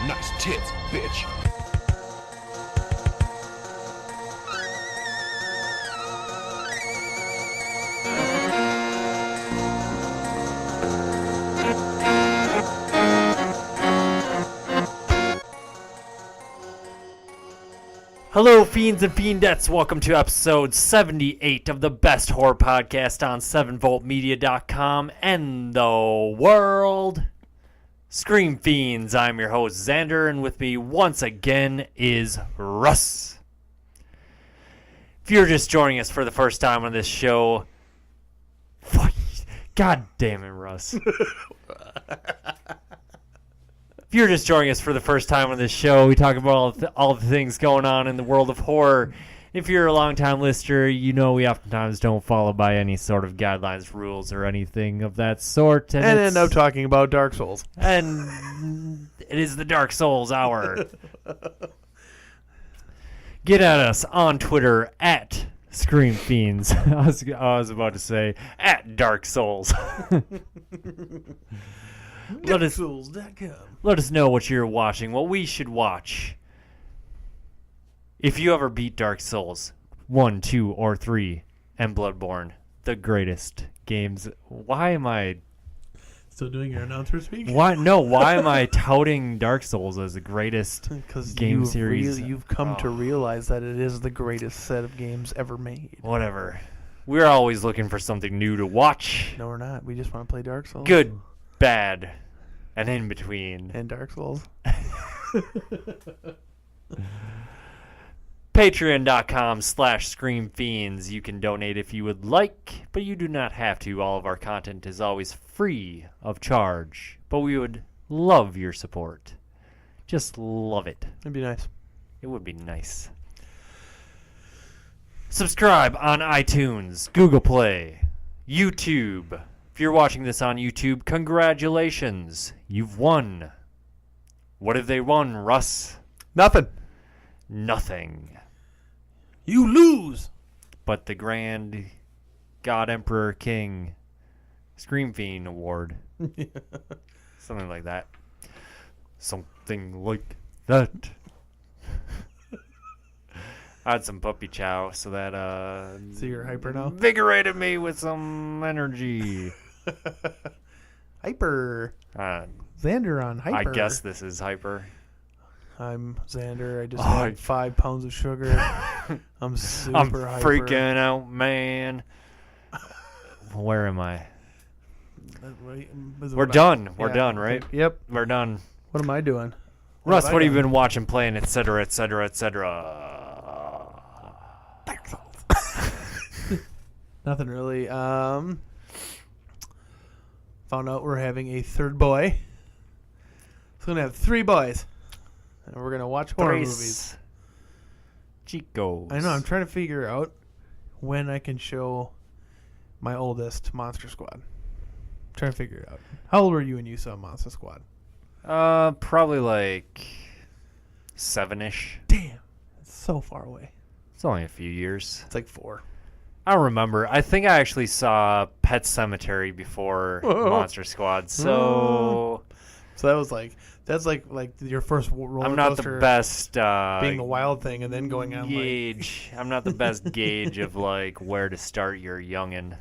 Nice tits, bitch. Hello, fiends and fiendettes. Welcome to episode 78 of the best horror podcast on 7voltmedia.com and the world. Scream Fiends. I'm your host, Xander, and with me once again is Russ. If you're just joining us for the first time on this show, God damn it, Russ. If you're just joining us for the first time on this show, we talk about all the things going on in the world of horror. If you're a longtime listener, you know we oftentimes don't follow by any sort of guidelines, rules, or anything of that sort. And end up talking about Dark Souls. And it is the Dark Souls hour. Get at us on Twitter at Scream Fiends. I was about to say at Dark Souls. Let us know what you're watching, what we should watch. If you ever beat Dark Souls 1, 2, or 3, and Bloodborne, the greatest games. Why am I still doing your announcer speak? Why am I touting Dark Souls as the greatest game series? You've come to realize that it is the greatest set of games ever made. Whatever. We're always looking for something new to watch. No, we're not. We just want to play Dark Souls. Good, bad, and in between. And Dark Souls. Patreon.com/ScreamFiends. You can donate if you would like, but you do not have to. All of our content is always free of charge, but we would love your support. Just love it. It'd be nice. It would be nice. Subscribe on iTunes, Google Play, YouTube. If you're watching this on YouTube, congratulations. You've won. What have they won, Russ? Nothing. Nothing. You lose. But the Grand God Emperor King Scream Fiend Award. Something like that. Something like that. I had some puppy chow, so that So you're hyper now? invigorated me with some energy. Hyper. Xander on hyper. I guess this is hyper. I'm Xander. I just had 5 pounds of sugar. I'm super I'm hyper. freaking out, man. Where am I? We're done. We're done, right? Yep. We're done. What am I doing? Russ, what have you been watching, playing, etc., etc., etc.? Nothing really. Found out we're having a third boy. So we're gonna have 3 boys, and we're gonna watch horror movies. Chicos. I know. I'm trying to figure out when I can show my oldest Monster Squad. I'm trying to figure it out. How old were you when you saw Monster Squad? Probably like 7-ish. Damn, it's so far away. It's only a few years. It's like 4. I don't remember. I think I actually saw Pet Sematary before Monster Squad. So that's like your first roller I'm not coaster the best being the wild thing and then going on gauge. I'm not the best gauge of like where to start your youngin'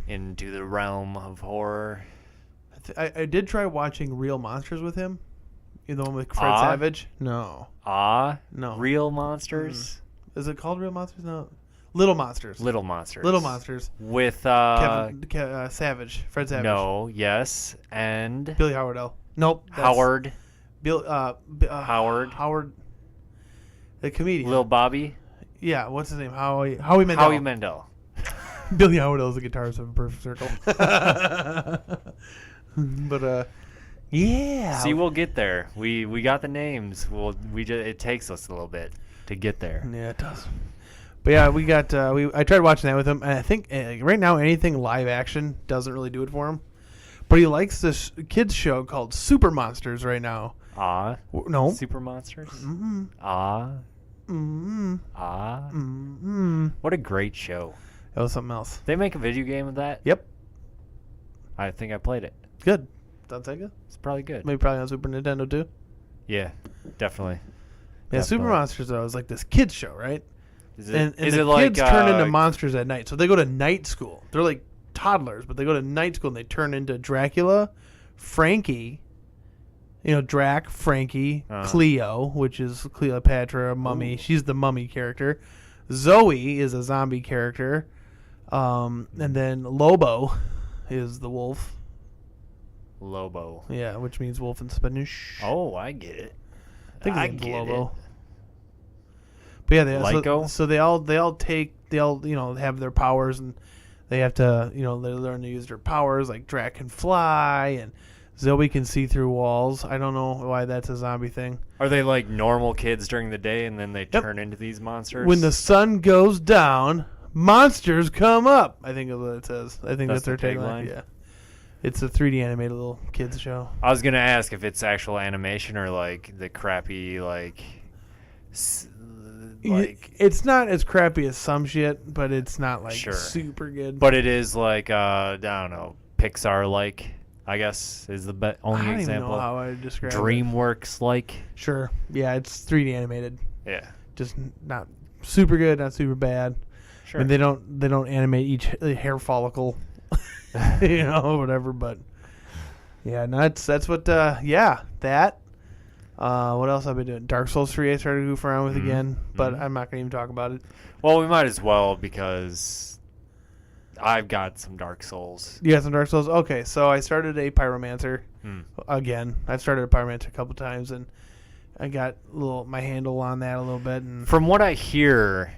into the realm of horror. I did try watching Real Monsters with him. You know, the one with Fred Savage? No. No. Real Monsters? Is it called Real Monsters? No. Little Monsters. Little Monsters. Little Monsters. With Kevin Savage. Fred Savage. No, yes. And Billy Howardell. Nope. Howard. Howard. Howard. The comedian. Lil Bobby. Yeah, what's his name? Howie Mandel. Howie Mandel. Billy Howardell is the guitarist of Perfect Circle. But yeah. See, we'll get there. We got the names. It takes us a little bit to get there. Yeah, it does. But yeah, we got. I tried watching that with him, and I think right now anything live action doesn't really do it for him. But he likes this kids show called Super Monsters right now. No. Super Monsters. Mm-hmm. Mm-hmm. Mm-hmm. What a great show. That was something else. They make a video game of that? Yep. I think I played it. Good. Sounds like it. It's probably good. Maybe probably on Super Nintendo too. Yeah, definitely. Yeah, Super Monsters though is like this kids show, right? Is it, And is the it like kids turn into monsters at night. So they go to night school. They're like toddlers, but they go to night school and they turn into Dracula, Frankie, Drac, Frankie, Cleo, which is Cleopatra, Mummy. Ooh. She's the mummy character. Zoe is a zombie character. And then Lobo is the wolf. Lobo. Yeah, which means wolf in Spanish. Oh, I get it. I think it's Lobo. But yeah, so they all have their powers, and they have to they learn to use their powers. Like Drac can fly, and Zoe can see through walls. I don't know why that's a zombie thing. Are they like normal kids during the day, and then they turn into these monsters? When the sun goes down, monsters come up. I think is what it says. I think that's their tagline. Yeah. It's a 3D animated little kids show. I was going to ask if it's actual animation or like the crappy it's not as crappy as some shit, but it's not like super good. But it is like I don't know, Pixar like, I guess is the only example. I don't even know how I would describe DreamWorks like. Sure. Yeah, it's 3D animated. Yeah. Just not super good, not super bad. Sure. I mean, they don't animate each hair follicle. Whatever, but yeah, that's what that what else I've been doing. Dark Souls 3 I started to goof around with again, but I'm not gonna even talk about it. Well, we might as well, because I've got some Dark Souls. You got some Dark Souls? Okay, so I started a Pyromancer again. I've started a Pyromancer a couple times, and I got my handle on that a little bit. And from what I hear,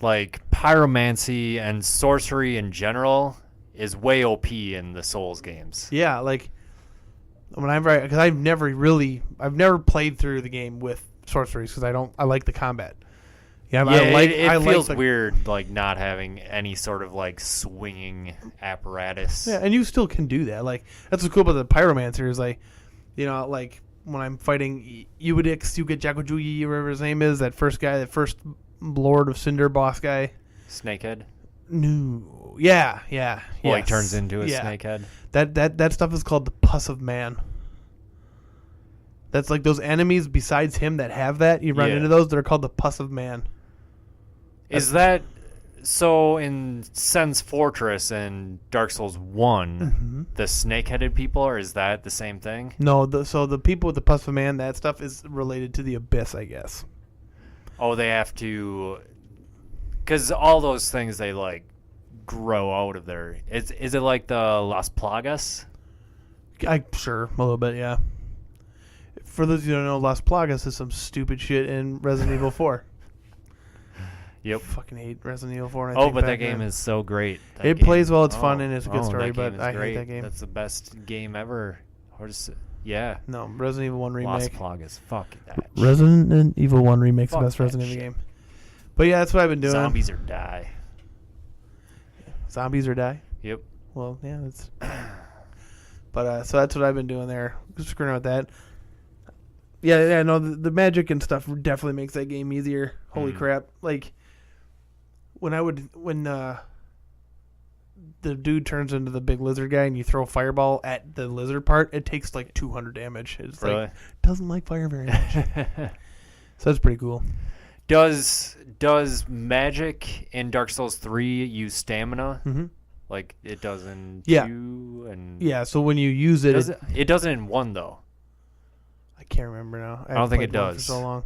like Pyromancy and sorcery in general is way OP in the Souls games. Yeah, like because I've never played through the game with sorceries because I like the combat. Yeah, it feels weird like not having any sort of like swinging apparatus. Yeah, and you still can do that. Like that's what's cool about the Pyromancer is like when I'm fighting Eudix, you get Jakujugi, whatever his name is, that first Lord of Cinder boss guy. Snakehead? No. Yeah. Well, he turns into a snakehead. That stuff is called the Pus of Man. That's like those enemies besides him that have that. You run into those that are called the Pus of Man. Is that so? In Sen's Fortress and Dark Souls 1, the snake-headed people, or is that the same thing? No. So the people with the Pus of Man, that stuff is related to the Abyss, I guess. Oh, they have to, because all those things they like grow out of there. Is it like the Las Plagas? Sure, a little bit, yeah. For those of you who don't know, Las Plagas is some stupid shit in Resident Evil 4. Yep. Fucking hate Resident Evil 4. But that game is so great. It plays well, it's fun, and it's a good story, but I hate that game. That's the best game ever. No, Resident Evil 1 Remake. Las Plagas, fuck that. Resident Evil 1 Remake's the best Resident Evil game. But yeah, that's what I've been doing. Zombies or die. Zombies or die? Yep. Well, yeah, that's... But, so that's what I've been doing there. Just screwing out with that. Yeah, no, the magic and stuff definitely makes that game easier. Holy crap. Like, when the dude turns into the big lizard guy and you throw a fireball at the lizard part, it takes like 200 damage. It's really? Like, doesn't like fire very much. So that's pretty cool. Does magic in Dark Souls 3 use stamina? Mm-hmm. Like it does in 2? And yeah, so when you use it... It doesn't in 1, though. I can't remember now. I don't think it does. For so long.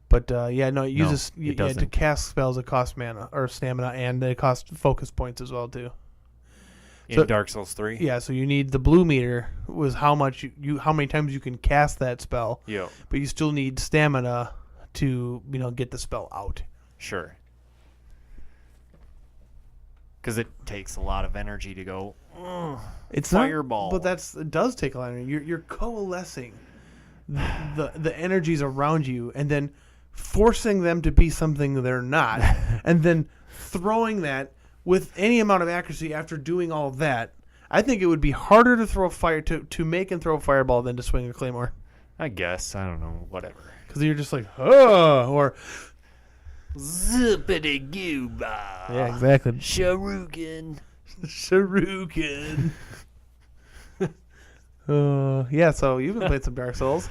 But it uses... to cast spells, it costs mana, or stamina, and it costs focus points as well, too. In Dark Souls 3? Yeah, so you need the blue meter, was how many times you can cast that spell. Yep. But you still need stamina to get the spell out. Sure. Because it takes a lot of energy to go. It's fireball. But it does take a lot of energy. You're coalescing the energies around you and then forcing them to be something they're not, and then throwing that with any amount of accuracy after doing all of that. I think it would be harder to throw to make and throw a fireball than to swing a claymore. I guess. I don't know. Whatever. Because you're just like, or zippity gooba. Yeah, exactly. Shuriken. Yeah, so you've been playing some Dark Souls.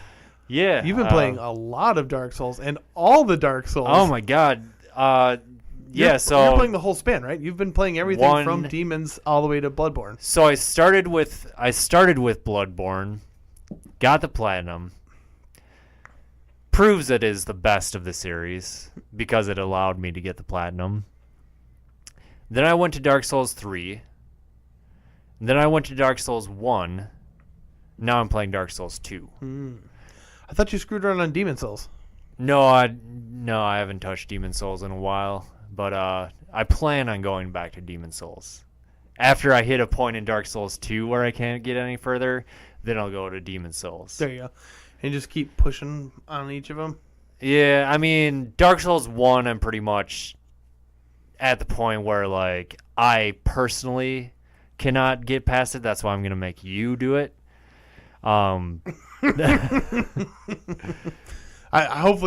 Yeah. You've been playing a lot of Dark Souls and all the Dark Souls. Oh my god. You're playing the whole span, right? You've been playing everything from Demons all the way to Bloodborne. So I started with Bloodborne, got the platinum. Proves it is the best of the series because it allowed me to get the platinum. Then I went to Dark Souls 3. Then I went to Dark Souls 1. Now I'm playing Dark Souls 2. I thought you screwed around on Demon Souls. No, I haven't touched Demon Souls in a while, but I plan on going back to Demon Souls. After I hit a point in Dark Souls 2 where I can't get any further, then I'll go to Demon Souls. There you go. And just keep pushing on each of them? Yeah, I mean, Dark Souls 1, I'm pretty much at the point where, like, I personally cannot get past it. That's why I'm going to make you do it. Hopefully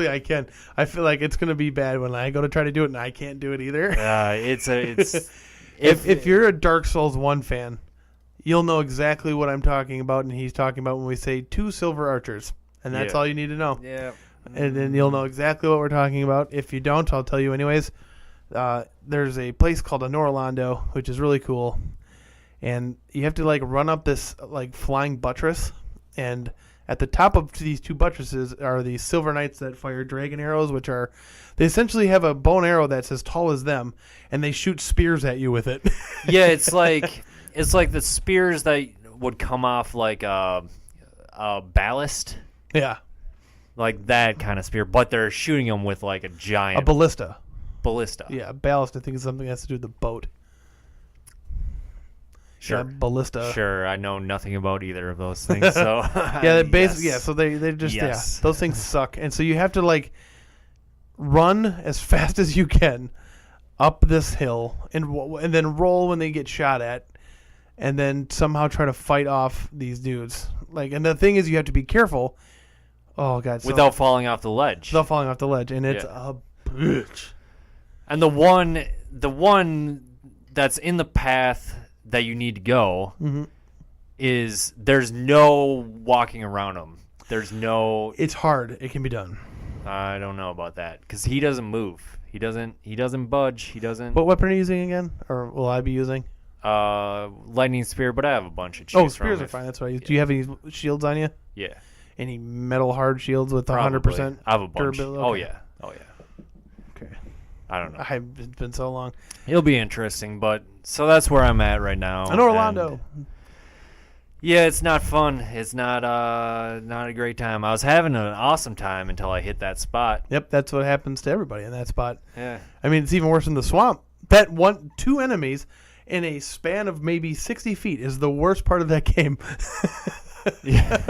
I can. I feel like it's going to be bad when I go to try to do it and I can't do it either. If you're a Dark Souls 1 fan, you'll know exactly what I'm talking about and he's talking about when we say 2 silver archers. And that's all you need to know. Yeah. And then you'll know exactly what we're talking about. If you don't, I'll tell you anyways. There's a place called Anorlando, which is really cool. And you have to, like, run up this, like, flying buttress. And at the top of these 2 buttresses are these silver knights that fire dragon arrows, which are... They essentially have a bow and arrow that's as tall as them, and they shoot spears at you with it. Yeah, it's like the spears that would come off, like, a ballast. Yeah. Like that kind of spear, but they're shooting them with, like, a giant... A ballista. Ballista. Yeah, ballast, I think, is something that has to do with the boat. Sure. Yeah, ballista. Sure, I know nothing about either of those things, so... Yeah, basically, so they just, those things suck. And so you have to, like, run as fast as you can up this hill and then roll when they get shot at and then somehow try to fight off these dudes. Like, and the thing is, you have to be careful. Oh, God. Without falling off the ledge. Without falling off the ledge, and it's a bitch. And the one that's in the path that you need to go is there's no walking around him. There's no... It's hard. It can be done. I don't know about that because he doesn't move. He doesn't budge. He doesn't... What weapon are you using again? Or will I be using? Lightning spear, but I have a bunch of choose spears are fine. That's what I use. Do you have any shields on you? Yeah. Any metal hard shields with 100% I have a bunch. durability? Okay. Oh yeah. Okay. I don't know. It's been so long. It'll be interesting, but so that's where I'm at right now. In Orlando. Yeah, it's not fun. It's not a great time. I was having an awesome time until I hit that spot. Yep, that's what happens to everybody in that spot. Yeah. I mean, it's even worse in the swamp. Two enemies in a span of maybe 60 feet is the worst part of that game. Yeah.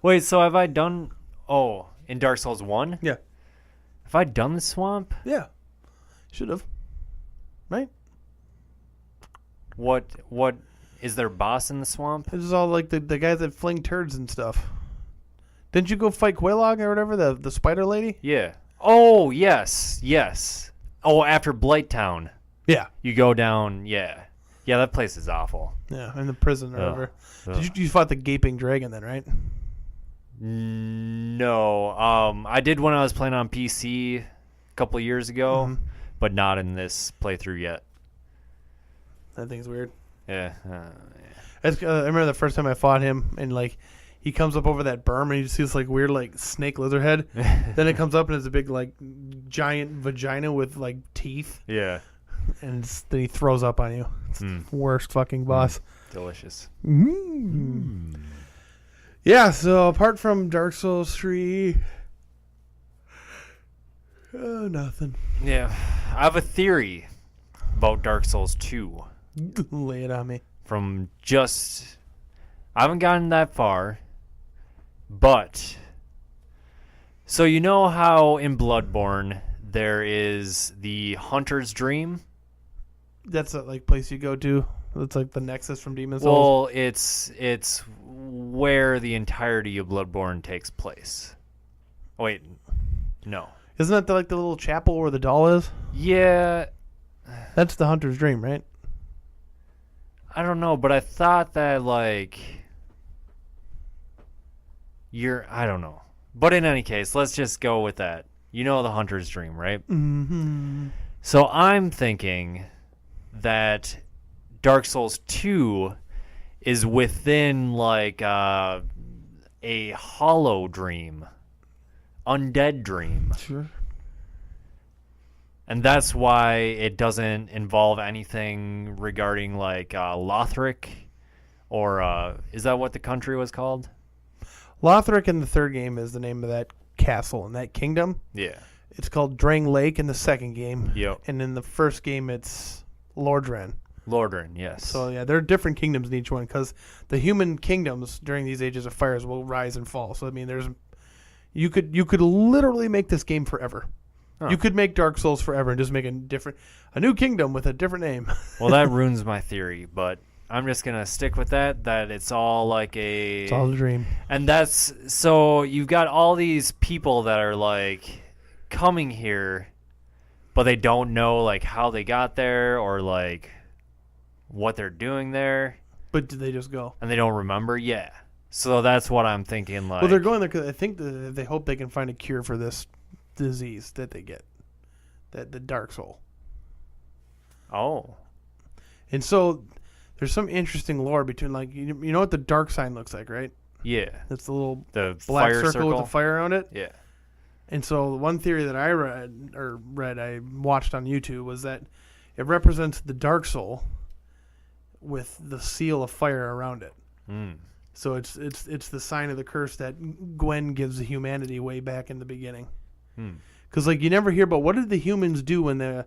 Wait, so have I done... Oh, in Dark Souls 1? Yeah. Have I done the swamp? Yeah. Should have. Right? What is there a boss in the swamp? This is all like the guys that fling turds and stuff. Didn't you go fight Quelaag or whatever, the spider lady? Yeah. Oh, yes. Oh, after Blighttown. Yeah. You go down, yeah. Yeah, that place is awful. Yeah, in the prison or whatever. You fought the gaping dragon then, right? No. I did when I was playing on PC a couple of years ago, but not in this playthrough yet. That thing's weird. Yeah. I remember the first time I fought him, and like he comes up over that berm, and you just see this like weird like snake lizard head. Then it comes up and it's a big like giant vagina with like teeth. Yeah. And then he throws up on you. It's the worst fucking boss. Delicious. Yeah, so apart from Dark Souls 3, nothing. Yeah. I have a theory about Dark Souls 2. Lay it on me. I haven't gotten that far, but... So you know how in Bloodborne there is the Hunter's Dream? That's that like place you go to. It's like the nexus from Demon Souls. Well, it's where the entirety of Bloodborne takes place. Oh, wait, no. Isn't that like the little chapel where the doll is? Yeah. That's the Hunter's Dream, right? I don't know, but I thought that like I don't know. But in any case, let's just go with that. You know the hunter's dream, right? Mm-hmm. So I'm thinking that Dark Souls 2 is within like a hollow dream, undead dream. Sure. And that's why it doesn't involve anything regarding like Lothric, or is that what the country was called? Lothric in the third game is the name of that castle and that kingdom. Yeah. It's called Drang Lake in the second game. Yep. And in the first game, it's Lordran. Lordran, yes. So, yeah, there are different kingdoms in each one because the human kingdoms during these Ages of Fires will rise and fall. So, I mean, you could literally make this game forever. Huh. You could make Dark Souls forever and just make a new kingdom with a different name. Well, that ruins my theory, but I'm just going to stick with that it's all like It's all a dream. And that's, so you've got all these people that are like coming here, but they don't know like how they got there or like what they're doing there. But did they just go? And they don't remember? Yeah. So that's what I'm thinking. Like, Well, they're going there because I think they hope they can find a cure for this disease that they get, the Dark Soul. Oh. And so there's some interesting lore between, like, you know what the dark sign looks like, right? Yeah. It's the little The black fire circle with the fire around it. Yeah. And so one theory that I I watched on YouTube was that it represents the Dark Soul with the seal of fire around it. Mm. So it's the sign of the curse that Gwen gives to humanity way back in the beginning. Because like you never hear about what did the humans do when the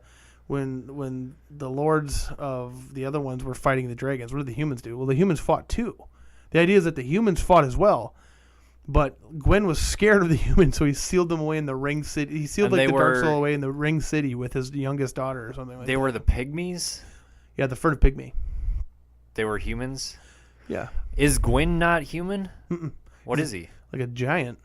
lords of the other ones were fighting the dragons. What did the humans do? Well, the humans fought too. The idea is that the humans fought as well, but Gwen was scared of the humans, so he sealed them away in the Ring City. He sealed like the Dark Soul away in the Ring City with his youngest daughter or something like that. They were the pygmies? Yeah, the furtive pygmy. They were humans? Yeah. Is Gwen not human? Mm-mm. What is he? Like a giant.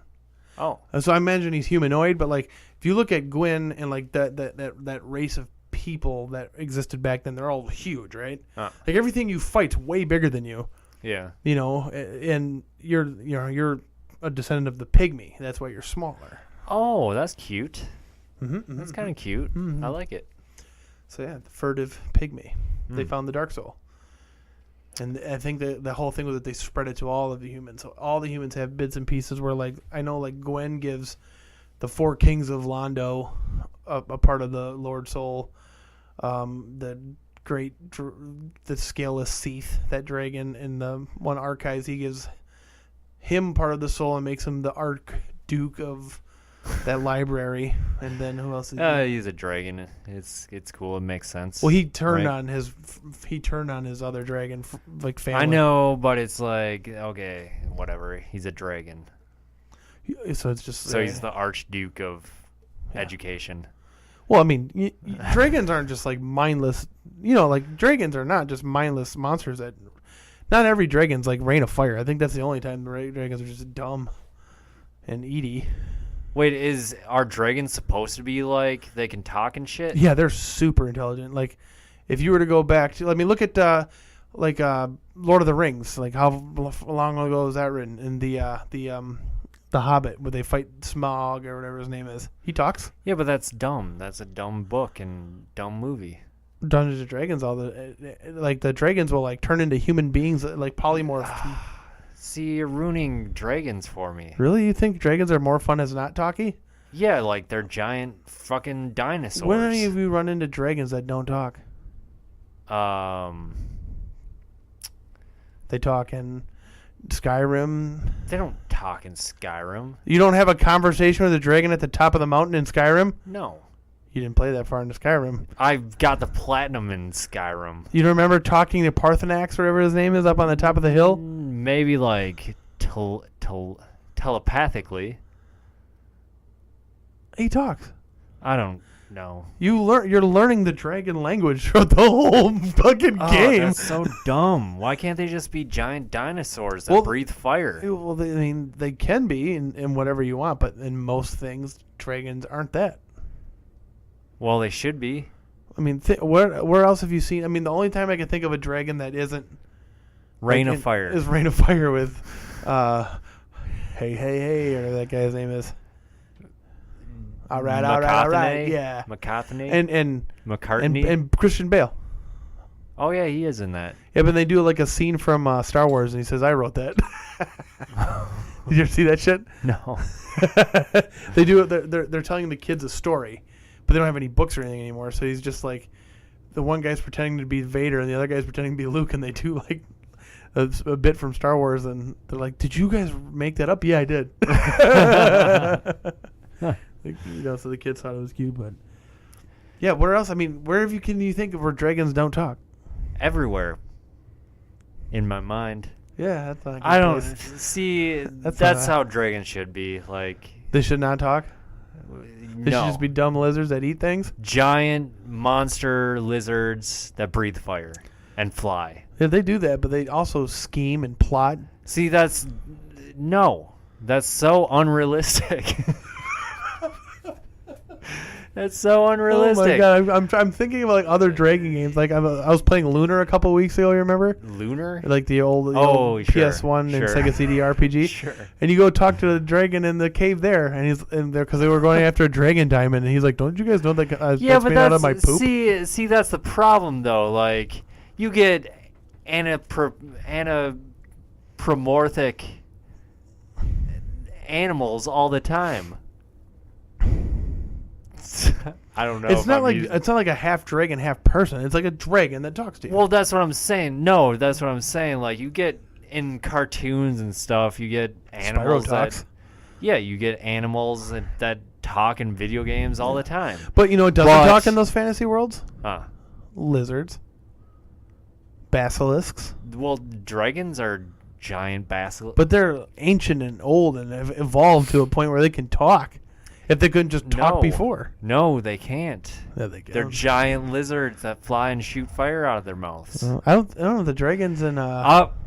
Oh. So I imagine he's humanoid, but like if you look at Gwen and like that race of people that existed back then, they're all huge, right? Huh. Like everything you fight's way bigger than you. Yeah. You know, and you're a descendant of the pygmy. That's why you're smaller. Oh, that's cute. Mm-hmm, That's kind of cute. Mm-hmm. I like it. So yeah, the furtive pygmy. They found the Dark Soul. And I think the whole thing was that they spread it to all of the humans. So all the humans have bits and pieces where, like, I know, like, Gwen gives the four kings of Londo a part of the Lord Soul. The scaleless Seath, that dragon in the one Archives, he gives him part of the soul and makes him the Archduke of that library. And then who else? He's a dragon. It's cool. It makes sense. Well, he turned right? on his other dragon like family. I know, but it's like, okay, whatever. He's a dragon. So it's just he's the Archduke of education. Well, I mean, dragons aren't just like mindless. You know, like dragons are not just mindless monsters. That not every dragon's like Rain of Fire. I think that's the only time the dragons are just dumb and eaty. Wait, are dragons supposed to be like they can talk and shit? Yeah, they're super intelligent. Like, if you were to go back to, look at Lord of the Rings. Like, how long ago was that written? In the Hobbit, where they fight Smaug or whatever his name is. He talks. Yeah, but that's dumb. That's a dumb book and dumb movie. Dungeons and Dragons, the dragons will like turn into human beings, like polymorph. See, you're ruining dragons for me. Really? You think dragons are more fun as not talky? Yeah, like they're giant fucking dinosaurs. When any of you run into dragons that don't talk? They talk in Skyrim. They don't talk in Skyrim. You don't have a conversation with a dragon at the top of the mountain in Skyrim? No. You didn't play that far into Skyrim. I've got the platinum in Skyrim. You don't remember talking to Parthenax, whatever his name is, up on the top of the hill? Maybe like telepathically. He talks. I don't know. You're learning the dragon language throughout the whole fucking game. That's so dumb. Why can't they just be giant dinosaurs that breathe fire? Well, they can be in whatever you want, but in most things, dragons aren't that. Well, they should be. I mean, where else have you seen? I mean, the only time I can think of a dragon that isn't Rain of Fire is Rain of Fire with Hey, or that guy's name is. All right. Yeah. McCartney. And McCartney. And Christian Bale. Oh yeah, he is in that. Yeah, but they do like a scene from Star Wars, and he says, "I wrote that." Did you ever see that shit? No. They do it. They're telling the kids a story, but they don't have any books or anything anymore. So he's just like, the one guy's pretending to be Vader, and the other guy's pretending to be Luke, and they do like a bit from Star Wars, and they're like, "Did you guys make that up?" Yeah, I did. So the kids thought it was cute, but yeah. Where else? I mean, where can you think of where dragons don't talk? Everywhere. In my mind. Yeah, that's not. I don't see. That's how dragons should be. Like, they should not talk. They should just be dumb lizards that eat things. Giant monster lizards that breathe fire and fly. Yeah, they do that, but they also scheme and plot. See, that's so unrealistic. That's so unrealistic. Oh my god, I'm thinking of like other dragon games. Like I was playing Lunar a couple weeks ago. You remember? Lunar? Like the old PS1 and Sega CD RPG. Sure. And you go talk to the dragon in the cave there, and he's in there because they were going after a dragon diamond. And he's like, "Don't you guys know that that's made out of my poop?" See, that's the problem though. Like you get anthropomorphic animals all the time. I don't know. It's not like a half dragon, half person. It's like a dragon that talks to you. Well, that's what I'm saying. No, that's what I'm saying. Like you get in cartoons and stuff, you get animals you get animals that talk in video games all the time. But you know what doesn't talk in those fantasy worlds? Lizards. Basilisks. Well, dragons are giant basilisks. But they're ancient and old and have evolved to a point where they can talk. If they couldn't just talk before. No, they can't. Yeah, they can. They're giant lizards that fly and shoot fire out of their mouths. I don't know. The dragons in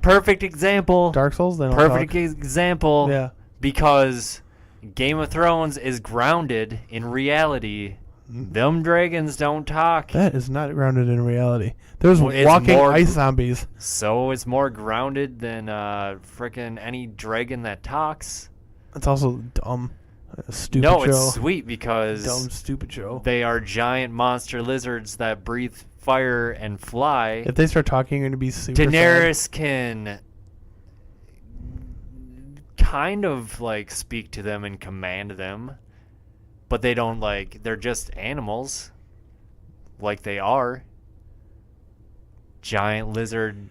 perfect example. Dark Souls, they don't perfect talk. Example. Yeah. Because Game of Thrones is grounded in reality. Them dragons don't talk. That is not grounded in reality. There's walking ice zombies. So it's more grounded than frickin' any dragon that talks. It's also dumb. Stupid show. It's sweet because dumb, stupid show. They are giant monster lizards that breathe fire and fly. If they start talking, you're going to be super Daenerys sad. Can kind of like speak to them and command them, but they don't they're just animals like they are. Giant lizard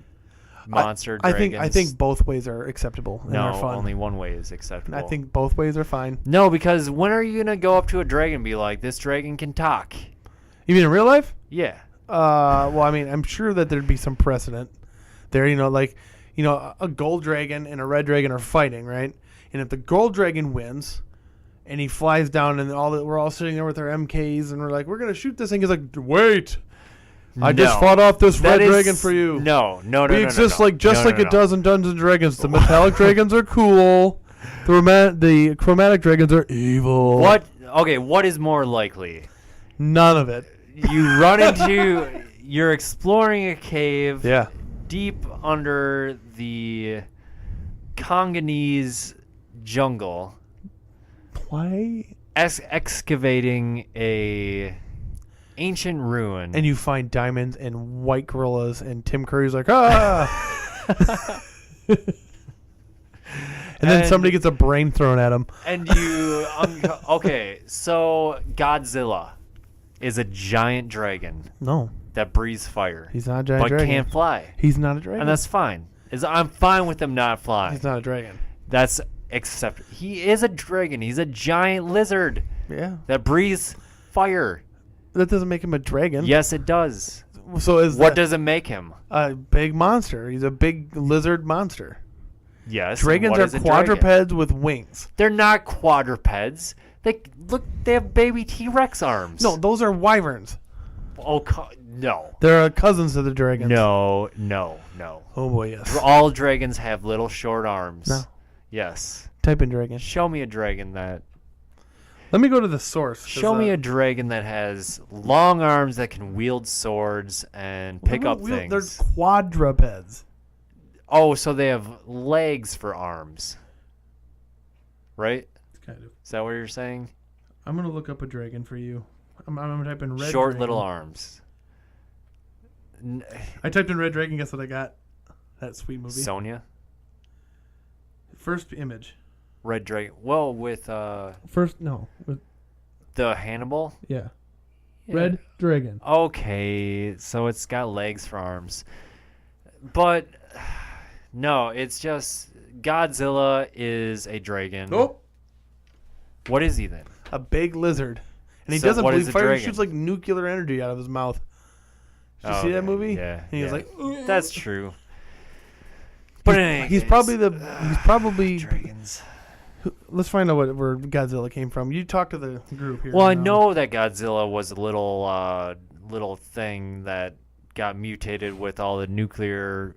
monster dragons. I think both ways are acceptable and are fun. Only one way is acceptable. I think both ways are fine. No, because when are you gonna go up to a dragon and be like, "This dragon can talk"? You mean in real life? Yeah. Well, I mean, I'm sure that there'd be some precedent there. A gold dragon and a red dragon are fighting, right? And if the gold dragon wins, and he flies down, and we're all sitting there with our MKs, and we're like, "We're gonna shoot this thing." He's like, "Wait. I just fought off this red dragon for you." No. We exist like it does in Dungeons and Dragons. The metallic dragons are cool. The chromatic dragons are evil. What? Okay, what is more likely? None of it. You run into... You're exploring a cave. Yeah. Deep under the Congolese jungle. Why? Excavating a... ancient ruin, and you find diamonds and white gorillas, and Tim Curry's like, "Ah!" and then somebody gets a brain thrown at him. And you, okay, so Godzilla is a giant dragon. No, that breathes fire. He's not a giant dragon. But can't fly. He's not a dragon, and that's fine. I'm fine with him not flying. He's not a dragon. That's acceptable. He is a dragon. He's a giant lizard. Yeah, that breathes fire. That doesn't make him a dragon. Yes, it does. So what does it make him? A big monster. He's a big lizard monster. Yes. Dragons are quadrupeds with wings. They're not quadrupeds. They have baby T-Rex arms. No, those are wyverns. Oh no. They're cousins of the dragons. No. Oh boy, yes. All dragons have little short arms. No. Yes. Type in dragon. Show me a dragon that... Let me go to the source. Show me a dragon that has long arms that can wield swords and pick up things. They're quadrupeds. Oh, so they have legs for arms. right? Kind of. Is that what you're saying? I'm gonna look up a dragon for you. I'm gonna type in red. Short dragon. little arms. I typed in red dragon. Guess what I got? That sweet movie. Sonya. First image. Red dragon. Well, with First no. With, the Hannibal. yeah. Yeah. Red dragon. Okay, so it's got legs for arms. But no, it's just Godzilla is a dragon. Nope. What is he then? A big lizard. And he So doesn't what believe is a fire. He dragon? shoots like nuclear energy out of his mouth. Did you see that Okay, movie? Yeah. And he was yeah. like, That's true. But in any he's case, probably. dragons. Let's find out where Godzilla came from. You talk to the group here. Well, I now. know that Godzilla was a little thing that got mutated with all the nuclear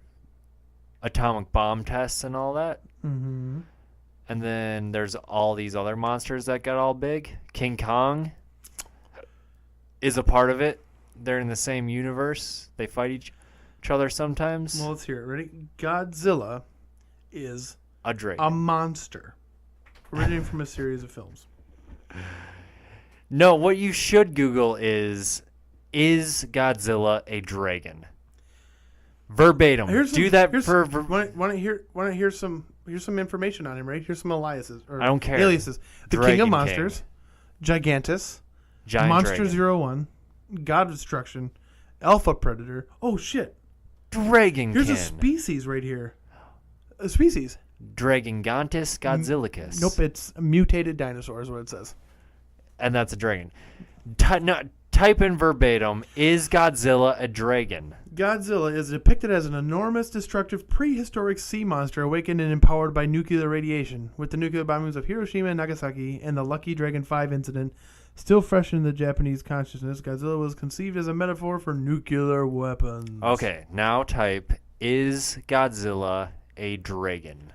atomic bomb tests and all that. Mm-hmm. And then there's all these other monsters that got all big. King Kong is a part of it. They're in the same universe. They fight each other sometimes. Well, let's hear it. Ready? Godzilla is A dragon. a monster originating from a series of films. No, what you should Google is Godzilla a dragon? Verbatim. Do that for. Want to hear some? Here's some information on him. Right? Here's some aliases. Or I don't care. Aliases. The King Dragon of Monsters, Gigantus, Giant Monster dragon. 01, God of Destruction, Alpha Predator. Oh shit! Dragon Here's Kin. a species right here. A species. Dragongantus Godzilicus. Nope, it's mutated dinosaur is what it says. And that's a dragon. Type in verbatim, is Godzilla a dragon? Godzilla is depicted as an enormous, destructive, prehistoric sea monster awakened and empowered by nuclear radiation. With the nuclear bombings of Hiroshima and Nagasaki and the Lucky Dragon 5 incident still fresh in the Japanese consciousness, Godzilla was conceived as a metaphor for nuclear weapons. Okay, now type, is Godzilla a dragon?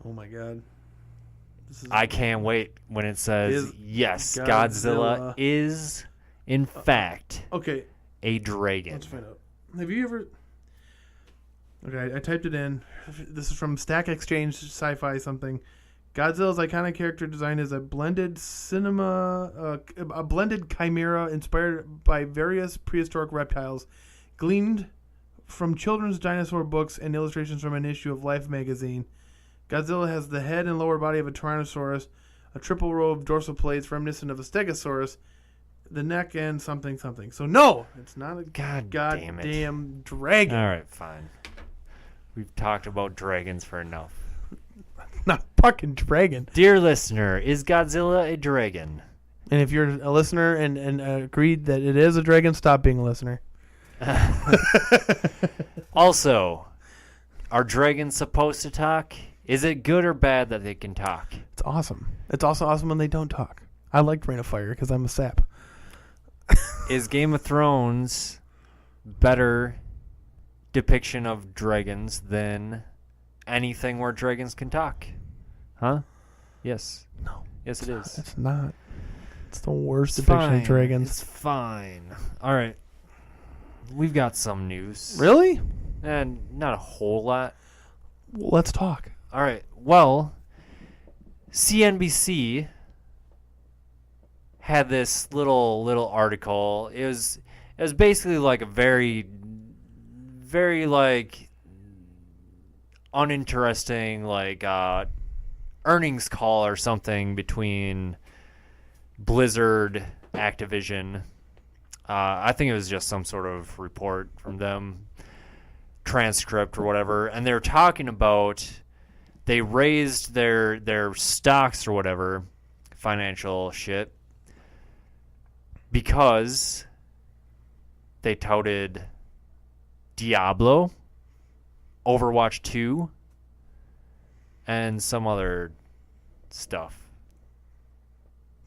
Oh my god. I can't wait when it says, Is yes, Godzilla- Godzilla is, in fact, Okay, a dragon. let's find out. Have you ever... Okay, I typed it in. This is from Stack Exchange Sci-Fi something. Godzilla's iconic character design is a blended chimera inspired by various prehistoric reptiles, gleaned from children's dinosaur books and illustrations from an issue of Life magazine. Godzilla has the head and lower body of a Tyrannosaurus, a triple row of dorsal plates reminiscent of a Stegosaurus, the neck and something something. So no, it's not a goddamn dragon. All right, fine. We've talked about dragons for enough. Not fucking dragon. Dear listener, is Godzilla a dragon? And if you're a listener and agreed that it is a dragon, stop being a listener. Also, are dragons supposed to talk? Is it good or bad that they can talk? It's awesome. It's also awesome when they don't talk. I like Rain of Fire because I'm a sap. Is Game of Thrones better depiction of dragons than anything where dragons can talk? Huh? Yes. No. Yes, it is. It's not. It's the worst It's depiction fine. of dragons. It's fine. All right. We've got some news. Really? And not a whole lot. Well, let's talk. All right. Well, CNBC had this little article. It was basically like a very like uninteresting like earnings call or something between Blizzard, Activision. I think it was just some sort of report from them, transcript or whatever, and they're talking about they raised their stocks or whatever, financial shit, because they touted Diablo, Overwatch 2, and some other stuff.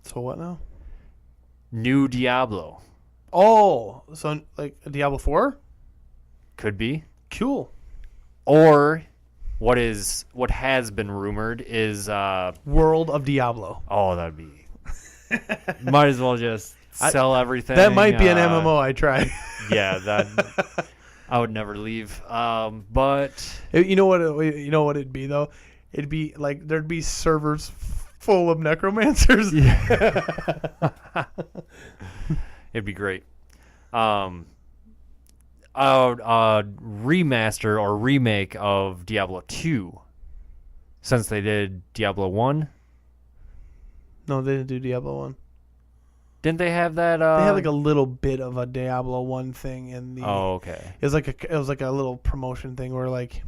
So what now? New Diablo. Oh, so like a Diablo 4? Could be. Cool. Or what has been rumored is World of Diablo. oh, that'd be might as well just sell everything. That might be an MMO I try. Yeah, that I would never leave. But You know what it'd be though? It'd be like there'd be servers full of necromancers. Yeah. It'd be great. A remaster or remake of Diablo 2, since they did Diablo 1. No, they didn't do Diablo 1. Didn't they have that? They had like a little bit of a Diablo 1 thing in the. Oh, okay. It was like a little promotion thing where like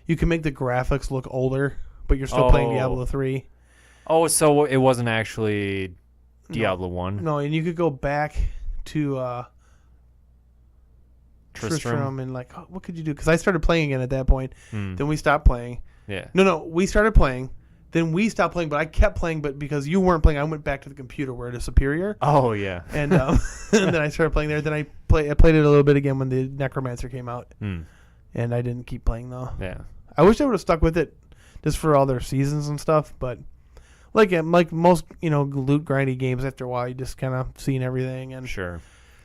you can make the graphics look older, but you're still playing Diablo 3. Oh, so it wasn't actually Diablo 1. No, and you could go back to Tristram and like, what could you do? Because I started playing again at that point. Then we stopped playing. Yeah. No, we started playing. Then we stopped playing, but I kept playing. But because you weren't playing, I went back to the computer where it is superior. Oh yeah. And and then I started playing there. Then I played it a little bit again when the Necromancer came out. And I didn't keep playing though. Yeah. I wish they would have stuck with it, just for all their seasons and stuff. But like most loot grindy games, after a while you just kind of seen everything and sure.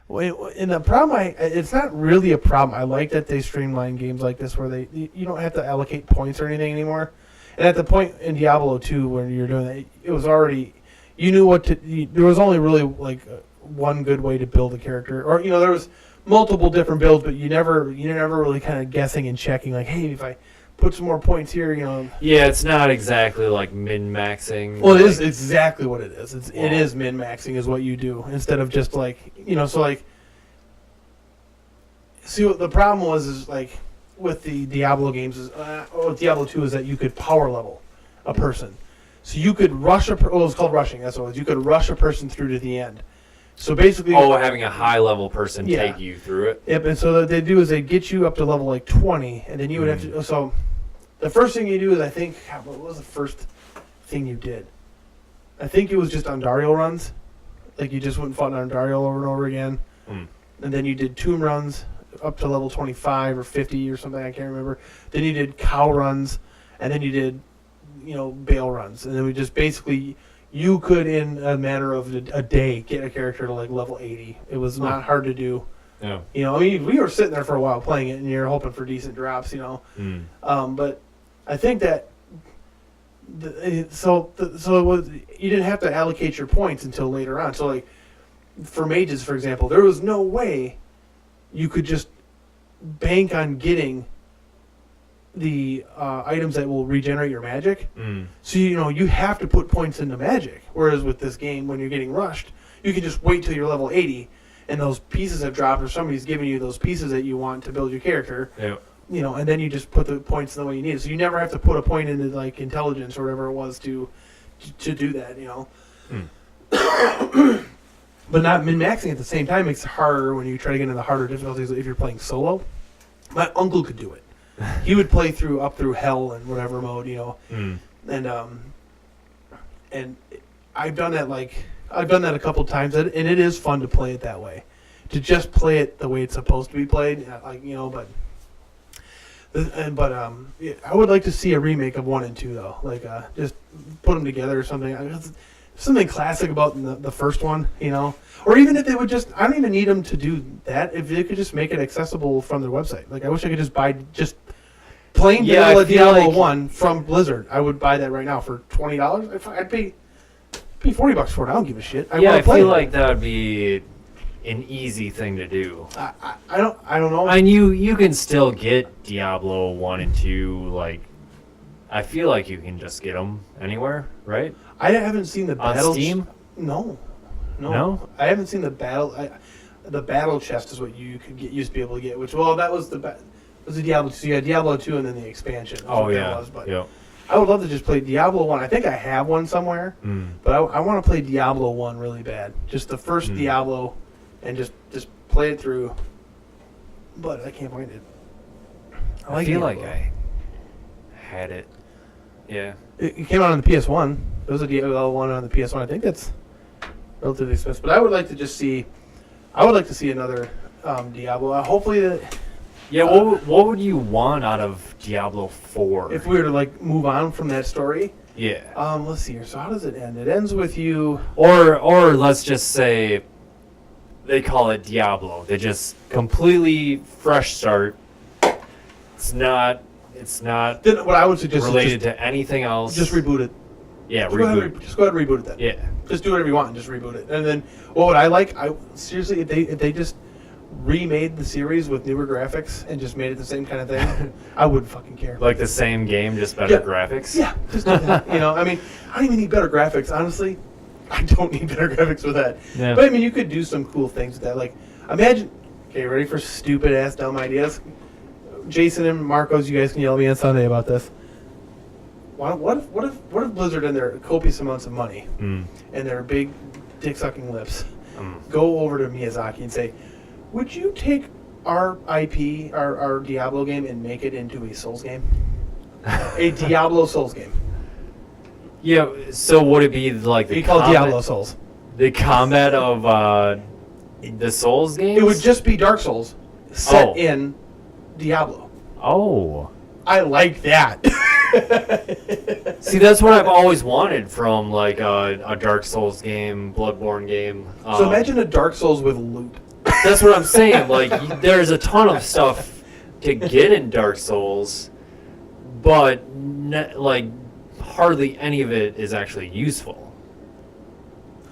And the problem, it's not really a problem. I like that they streamline games like this where you don't have to allocate points or anything anymore. And at the point in Diablo 2 when you're doing that, it was already, you knew what to, there was only really like one good way to build a character. Or, there was multiple different builds, but you never really kind of guessing and checking like, hey, if I put some more points here, Yeah, it's not exactly like min-maxing. Well, it is exactly what it is. It is min-maxing is what you do instead of just like, so like, see what the problem was is like, with the Diablo games is, with Diablo 2 is that you could power level a person. So you could rush it was called rushing, that's what it was. You could rush a person through to the end. So basically... having a high-level person take you through it? Yep, and so what they do is they get you up to level like 20, and then you would have to... So the first thing you do is, I think... What was the first thing you did? I think it was just Andariel runs. Like you just went and fought Andariel over and over again. And then you did tomb runs up to level 25 or 50 or something, I can't remember. Then you did cow runs, and then you did, Bale runs. And then we just basically, you could in a matter of a day get a character to like level 80. It was not hard to do. Yeah. We were sitting there for a while playing it, and you're hoping for decent drops, But I think that, so it was, you didn't have to allocate your points until later on. So like, for mages, for example, there was no way you could just bank on getting the items that will regenerate your magic. So, you have to put points into magic. Whereas with this game, when you're getting rushed, you can just wait till you're level 80 and those pieces have dropped or somebody's giving you those pieces that you want to build your character. Yeah. And then you just put the points in the way you need it. So you never have to put a point into like intelligence or whatever it was to do that, But not min-maxing at the same time makes it harder when you try to get into the harder difficulties if you're playing solo. My uncle could do it. He would play up through hell and whatever mode, And I've done that a couple times, and it is fun to play it that way. To just play it the way it's supposed to be played, but I would like to see a remake of 1 and 2 though. Like just put them together or something. Something classic about the first one, or even if they would just, I don't even need them to do that. If they could just make it accessible from their website. Like I wish I could just buy just plain vanilla Diablo 1 from Blizzard. I would buy that right now for $20. I'd pay $40 for it. I don't give a shit. I feel like that would be an easy thing to do. I don't know. And you can still get Diablo 1 and 2, like, I feel like you can just get them anywhere, right? I haven't seen the battle. On Steam? No. I haven't seen the battle. The battle chest is what you could used to be able to get. Which that was the Diablo 2. So you had Diablo 2 and then the expansion. Oh yeah. I would love to just play Diablo 1. I think I have one somewhere, but I want to play Diablo 1 really bad. Just the first Diablo, and just play it through. But I can't find it. I feel like I had it. Yeah. It came out on the PS1. There was a Diablo 1 on the PS1. I think that's relatively expensive. But I would like to just see... I would like to see another Diablo. Hopefully that... Yeah, what would you want out of Diablo 4? If we were to, like, move on from that story? Yeah. Let's see here. So how does it end? It ends with you... Or let's just say they call it Diablo. They just completely fresh start. It's not Then what I would suggest related is to anything else. just reboot it. Yeah, reboot. Just go ahead and reboot it then. Yeah. Just do whatever you want and just reboot it. And then what would I like? Seriously, if they just remade the series with newer graphics and just made it the same kind of thing, I wouldn't fucking care. Like the same game, just better graphics? Yeah, just do that. I mean, I don't even need better graphics, honestly. I don't need better graphics with that. Yeah. But I mean, you could do some cool things with that. Like, imagine, okay, ready for stupid ass dumb ideas? Jason and Marcos, you guys can yell at me on Sunday about this. What if Blizzard and their copious amounts of money and their big dick sucking lips go over to Miyazaki and say, would you take our IP, our Diablo game, and make it into a Souls game? A Diablo Souls game. Yeah, so would it be like the called Diablo Souls? The combat of the Souls games? It would just be Dark Souls set in Diablo. Oh. I like that. See, that's what I've always wanted from like a Dark Souls game, Bloodborne game. So imagine a Dark Souls with loot. That's what I'm saying. Like, there's a ton of stuff to get in Dark Souls, but like hardly any of it is actually useful.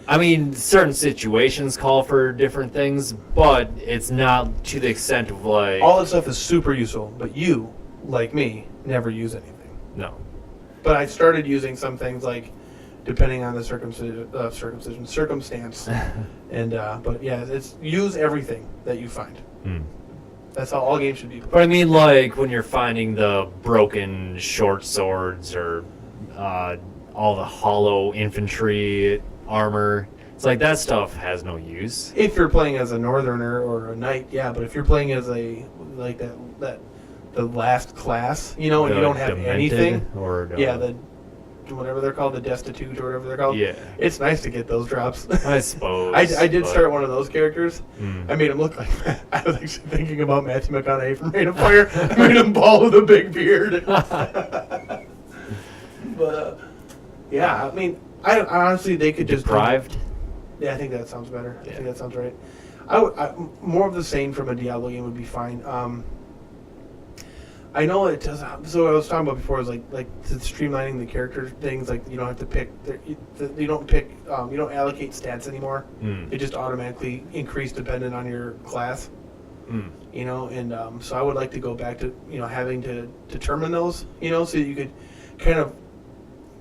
I mean, certain situations call for different things, but it's not to the extent of like... All that stuff is super useful, but you, like me, never use anything. No. But I started using some things like, depending on the circumstance. And but yeah, it's use everything that you find. That's how all games should be. But I mean, like, when you're finding the broken short swords or all the hollow infantry armor, it's like that stuff has no use. If you're playing as a northerner or a knight, yeah, but if you're playing as a like the last class, and you don't have anything, or the whatever they're called, the destitute or whatever they're called. Yeah, it's nice to get those drops. I suppose. I did start one of those characters. I made him look like I was actually thinking about Matthew McConaughey from Reign of Fire. I made him bald with a big beard. But yeah, I mean, I honestly they could just deprived. Yeah, I think that sounds better. Yeah. I think that sounds right. I more of the same from a Diablo game would be fine. I know it does. So what I was talking about before is like streamlining the character things. Like you don't have to pick. You don't pick. You don't allocate stats anymore. It just automatically increase dependent on your class. And so I would like to go back to having to determine those. So that you could kind of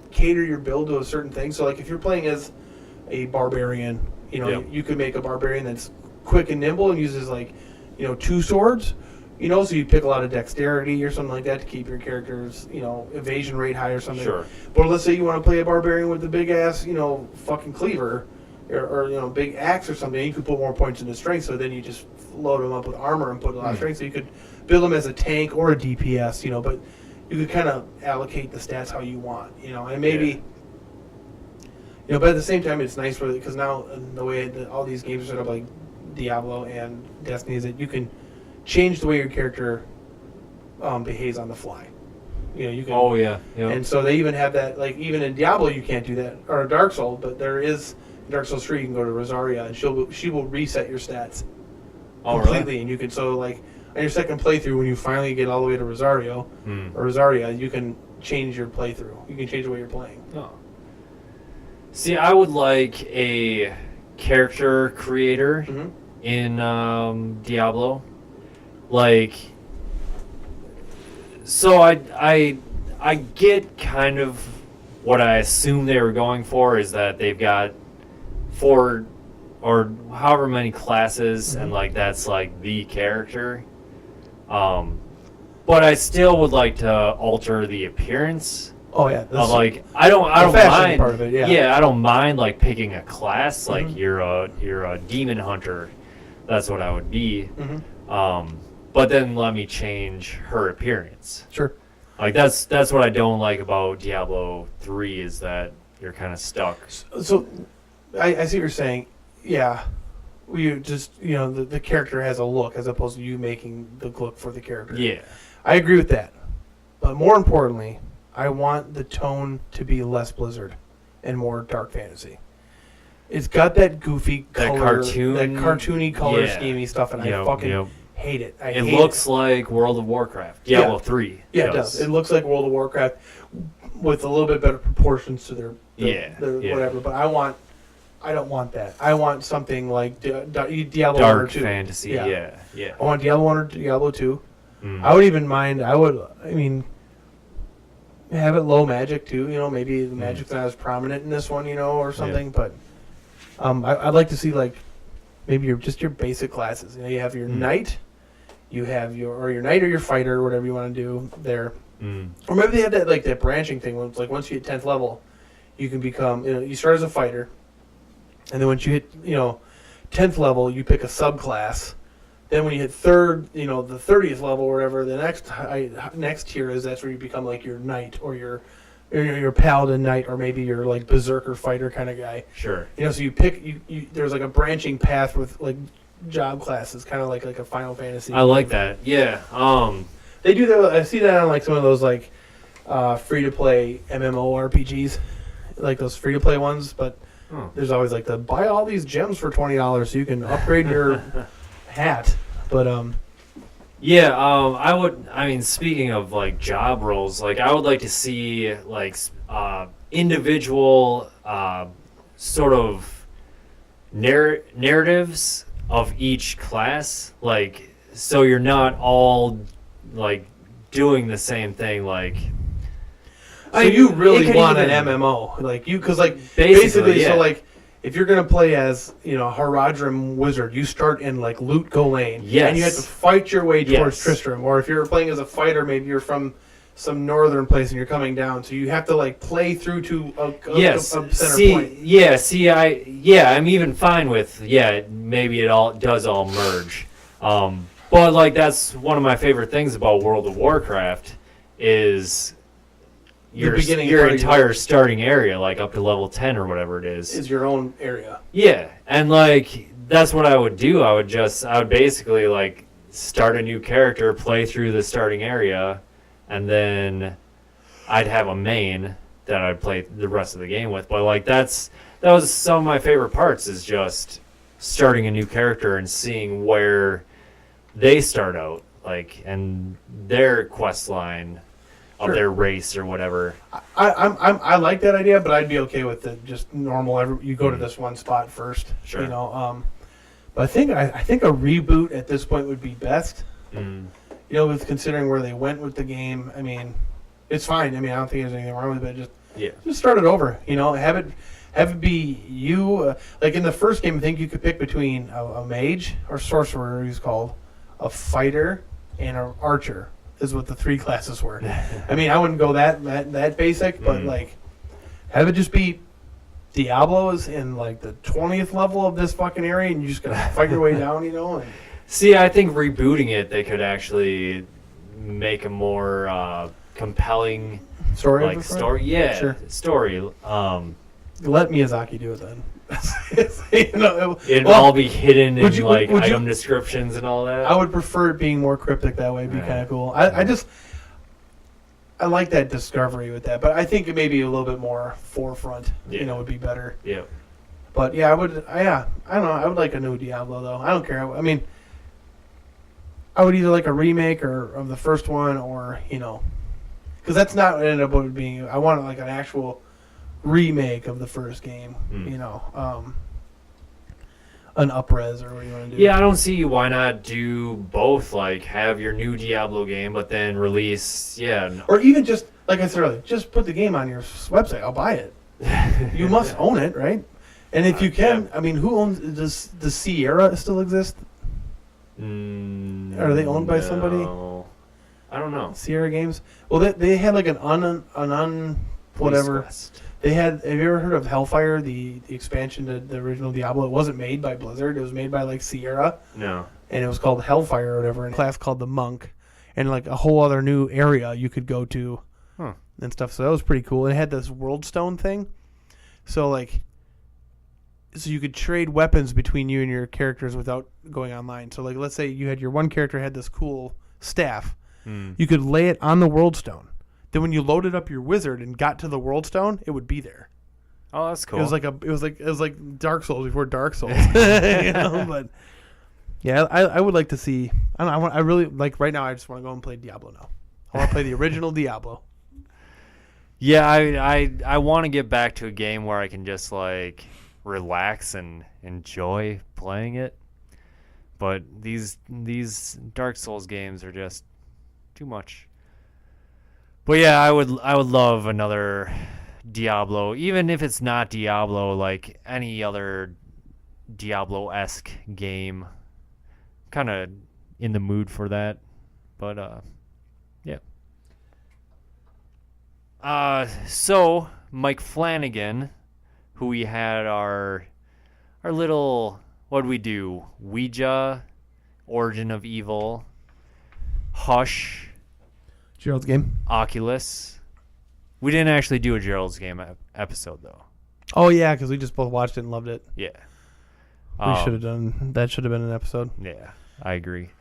cater your build to a certain thing. So like if you're playing as a barbarian, you could make a barbarian that's quick and nimble and uses like 2 swords. So you pick a lot of dexterity or something like that to keep your character's, evasion rate high or something. Sure. But let's say you want to play a barbarian with the big ass, fucking cleaver, or big axe or something. You could put more points into strength. So then you just load them up with armor and put a lot of strength. So you could build them as a tank or a DPS, but you could kind of allocate the stats how you want, and maybe. Yeah. But at the same time, it's nice because now the way that all these games are set up, like Diablo and Destiny, is that you can change the way your character behaves on the fly. You can. Oh yeah. Yep. And so they even have that. Like even in Diablo, you can't do that, or Dark Souls. But there is in Dark Souls 3, you can go to Rosaria, and she will reset your stats completely, really? And you can on your second playthrough when you finally get all the way to Rosaria, you can change your playthrough. You can change the way you're playing. Oh. See, I would like a character creator in Diablo. Like, so I get kind of what I assume they were going for is that they've got 4 or however many classes, and like that's like the character. But I still would like to alter the appearance. Oh yeah, I don't mind part of it, I don't mind like picking a class. Like you're a demon hunter. That's what I would be. But then let me change her appearance. Sure. Like that's what I don't like about Diablo 3 is that you're kind of stuck. So I see what you're saying. Yeah. You just the character has a look as opposed to you making the look for the character. Yeah. I agree with that. But more importantly, I want the tone to be less Blizzard and more dark fantasy. It's got that goofy color, that cartoony color schemey stuff, and I fucking hate it. It looks like World of Warcraft. Diablo 3. Yeah, it does. It looks like World of Warcraft with a little bit better proportions to their whatever. But I don't want that. I want something like Diablo Dark 1 or 2. fantasy. Yeah. I want Diablo 1 or Diablo 2. Mm. I would even mind. Have it low magic too. Maybe the magic's not as prominent in this one. Or something. Yeah. But I'd like to see like maybe your basic classes. You have your knight. You have your knight or your fighter, or whatever you want to do there. Mm. Or maybe they have that branching thing where it's like once you hit 10th level, you can become you start as a fighter, and then once you hit 10th level, you pick a subclass. Then when you hit the 30th level or whatever, the next tier is that's where you become like your knight or your paladin knight, or maybe your like berserker fighter kind of guy. Sure. So you pick there's like a branching path with like job classes, kind of like a Final Fantasy. I like that. Yeah. They do that. I see that on like some of those like free to play MMORPGs, like those free to play ones. But there's always like the buy all these gems for $20 so you can upgrade your hat. But I would. I mean, speaking of like job roles, like I would like to see like individual sort of narratives of each class, like so you're not all like doing the same thing. Like, so you really want an MMO, like because like basically yeah. So like if you're gonna play as Haradrim Wizard, you start in like Loot Golain, yes, and you have to fight your way towards Tristram. Or if you're playing as a fighter, maybe you're from some northern place and you're coming down, so you have to like play through to a center point. I'm even fine with maybe it all does all merge. But like that's one of my favorite things about World of Warcraft is your entire starting area, like up to level 10 or whatever it is your own area. Yeah, and like that's what I would do. I would basically like start a new character, play through the starting area, and then I'd have a main that I'd play the rest of the game with. But like that was some of my favorite parts, is just starting a new character and seeing where they start out, like, and their quest line of their race or whatever. I like that idea, but I'd be okay with it just normal. You go to this one spot first, sure. But I think a reboot at this point would be best. With considering where they went with the game. I mean, it's fine. I mean, I don't think there's anything wrong with it. Just start it over. Have it be you. Like in the first game, I think you could pick between a mage or sorcerer, he's called, a fighter, and an archer. Is what the 3 classes were. I mean, I wouldn't go that basic, but like, have it just be Diablo is in like the 20th level of this fucking area, and you just gotta fight your way down, And, see, I think rebooting it, they could actually make a more compelling story. Like story, yeah, sure. Story. Let Miyazaki do it then. It'd all be hidden in item descriptions and all that. I would prefer it being more cryptic that way. It'd be kind of cool. I like that discovery with that, but I think it may be a little bit more forefront. Would be better. Yeah. But yeah, I would. I don't know. I would like a new Diablo though. I don't care. I mean, I would either like a remake of the first one, or because that's not what it ended up being. I want like an actual remake of the first game, an up-res or what you want to do. Yeah, I don't see why not do both, like have your new Diablo game, but then release, or even just, like I said earlier, just put the game on your website. I'll buy it. You must own it, right? And if you can, I mean, who owns, does Sierra still exist? Are they owned by somebody? I don't know. Sierra Games? Well, they had like an whatever. Have you ever heard of Hellfire, the expansion to the original Diablo? It wasn't made by Blizzard. It was made by like Sierra. No. And it was called Hellfire or whatever. And a class called the Monk, and like a whole other new area you could go to, and stuff. So that was pretty cool. It had this World Stone thing, so you could trade weapons between you and your characters without going online. So like, let's say you had your one character had this cool staff, you could lay it on the World Stone. Then when you loaded up your wizard and got to the World Stone, it would be there. Oh, that's cool. It was like Dark Souls before Dark Souls. But yeah, I would like to see. I don't know. I really like right now. I just want to go and play Diablo now. I want to play the original Diablo. Yeah, I want to get back to a game where I can just like relax and enjoy playing it. But these Dark Souls games are just too much. But yeah, I would love another Diablo, even if it's not Diablo, like any other Diablo-esque game. Kind of in the mood for that. But yeah. So Mike Flanagan, who we had our little, what'd we do? Ouija, Origin of Evil, Hush, Gerald's game. Oculus. We didn't actually do a Gerald's game episode though. Oh yeah, because we just both watched it and loved it. Yeah. We should have done that. Should have been an episode. Yeah, I agree.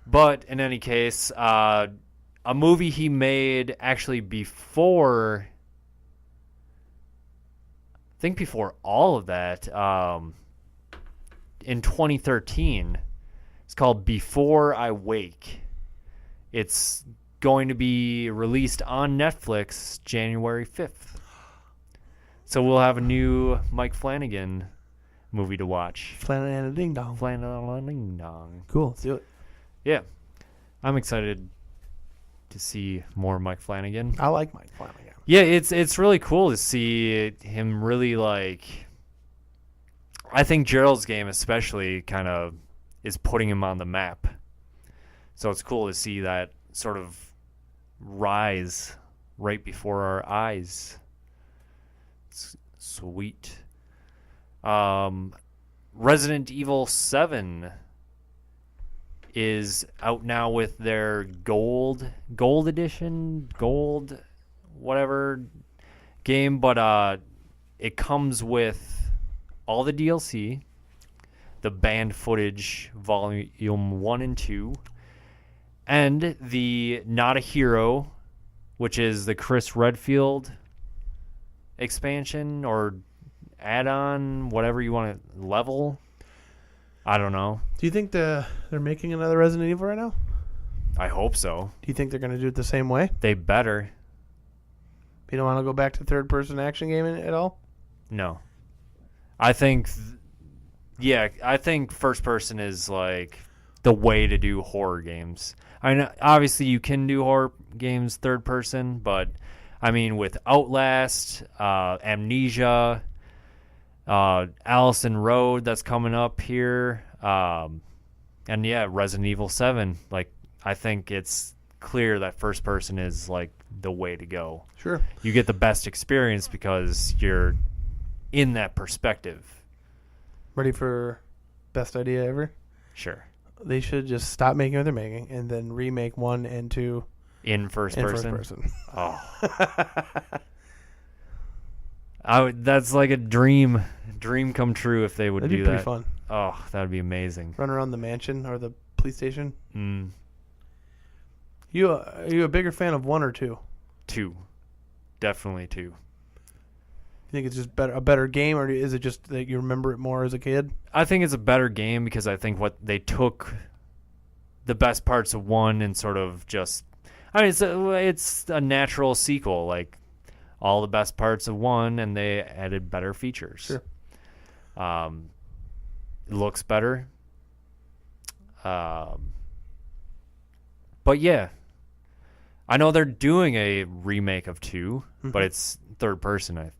But in any case, a movie he made actually before, I think before all of that, in 2013. It's called Before I Wake. It's going to be released on Netflix January 5th. So we'll have a new Mike Flanagan movie to watch. Flanagan Ding Dong. Flanagan Ding Dong. Cool. Let's do it. Yeah. I'm excited to see more Mike Flanagan. I like Mike Flanagan. Yeah, it's really cool to see him really like. I think Gerald's game especially kind of is putting him on the map. So it's cool to see that sort of rise right before our eyes. It's sweet. Resident Evil 7 is out now with their gold edition, gold whatever game, but it comes with all the DLC, the banned footage volume 1 and 2, and the Not a Hero, which is the Chris Redfield expansion or add-on, whatever you want to level. I don't know. Do you think they're making another Resident Evil right now? I hope so. Do you think they're going to do it the same way? They better. You don't want to go back to third-person action game at all? No. I think, I think first person is like the way to do horror games. I mean, obviously you can do horror games third person, but I mean with Outlast, Amnesia, Allison Road that's coming up here, and yeah, Resident Evil 7. Like, I think it's clear that first person is like the way to go. Sure. You get the best experience because you're in that perspective. Ready for best idea ever? Sure. They should just stop making what they're making and then remake 1 and 2 In first person. Oh. That's like a dream come true if they would That'd do be that. pretty fun. Oh, that would be amazing. Run around the mansion or the police station. Mm. Are you a bigger fan of 1 or 2? 2. Definitely 2. You think it's just a better game, or is it just that you remember it more as a kid? I think it's a better game because I think what they took the best parts of 1 and sort of just, I mean, it's a natural sequel, like all the best parts of 1, and they added better features. Sure. It looks better. But yeah, I know they're doing a remake of 2, but it's third person, I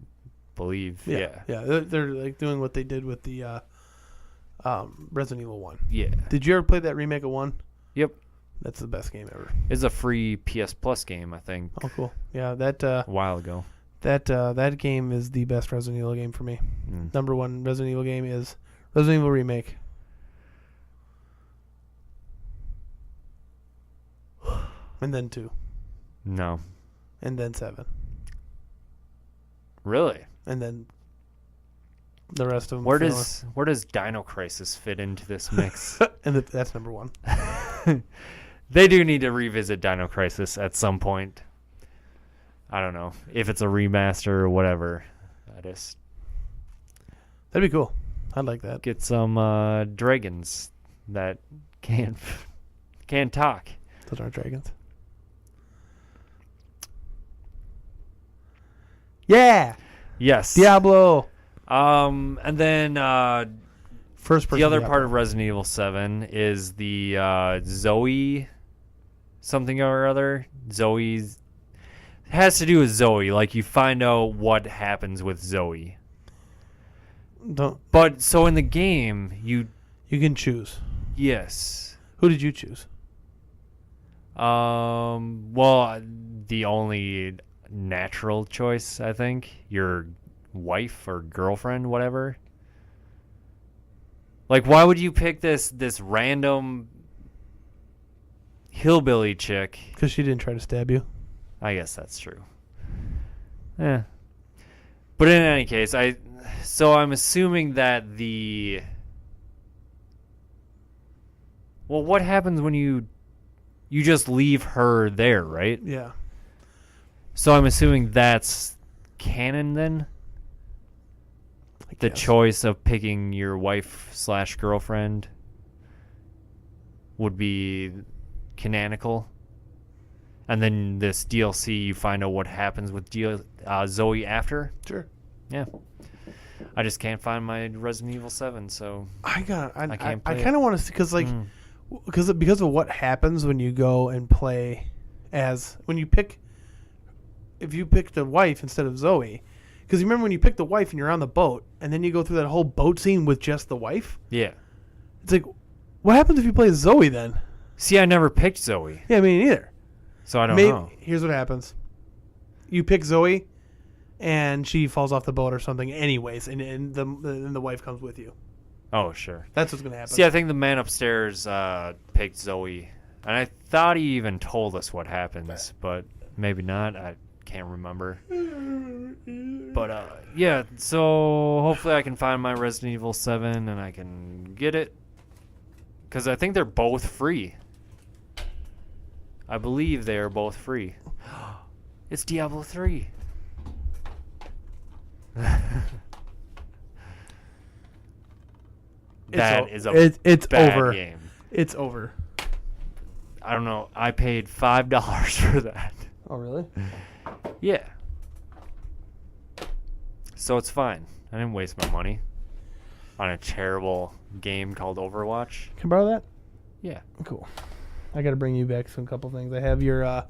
believe. Yeah. They're like doing what they did with the Resident Evil 1. Yeah. Did you ever play that remake of 1? Yep. That's the best game ever. It's a free PS Plus game, I think. Oh, cool. Yeah, that a while ago. That game is the best Resident Evil game for me. Mm. Number 1 Resident Evil game is Resident Evil Remake. And then 2. No. And then 7. Really? And then the rest of them. Where does Dino Crisis fit into this mix? And that's number 1. They do need to revisit Dino Crisis at some point. I don't know if it's a remaster or whatever. That'd be cool. I'd like that. Get some dragons that can't talk. Those aren't dragons. Yeah. Yes. Diablo. And then First person. the other Diablo. part of Resident Evil 7 is the Zoe something or other. Zoe's it has to do with Zoe. Like you find out what happens with Zoe. But so in the game, you can choose. Yes. Who did you choose? Well, the only natural choice, I think, your wife or girlfriend, whatever. Like, why would you pick this random hillbilly chick? Because she didn't try to stab you. I guess that's true. Yeah. But in any case, so I'm assuming that well, what happens when you just leave her there, right? Yeah. So I'm assuming that's canon then? The choice of picking your wife/girlfriend would be canonical. And then this DLC, you find out what happens with Zoe after? Sure. Yeah. I just can't find my Resident Evil 7, so I can't play kind of want to see, because because of what happens when you go and play as if you pick the wife instead of Zoe. Because you remember when you pick the wife and you're on the boat, and then you go through that whole boat scene with just the wife? Yeah. It's like, what happens if you play Zoe then? See, I never picked Zoe. Yeah, me neither. So I don't know. Here's what happens. You pick Zoe, and she falls off the boat or something anyways, and the wife comes with you. Oh, sure. That's what's going to happen. See, I think the man upstairs picked Zoe. And I thought he even told us what happens, but maybe not. I can't remember. But, yeah, so hopefully I can find my Resident Evil 7 and I can get it. Because I think they're both free. I believe they are both free. It's Diablo 3. It's bad over. Game. It's over. I don't know. I paid $5 for that. Oh, really? Yeah. So it's fine. I didn't waste my money on a terrible game called Overwatch. Can I borrow that? Yeah. Cool. I got to bring you back some couple things. I have your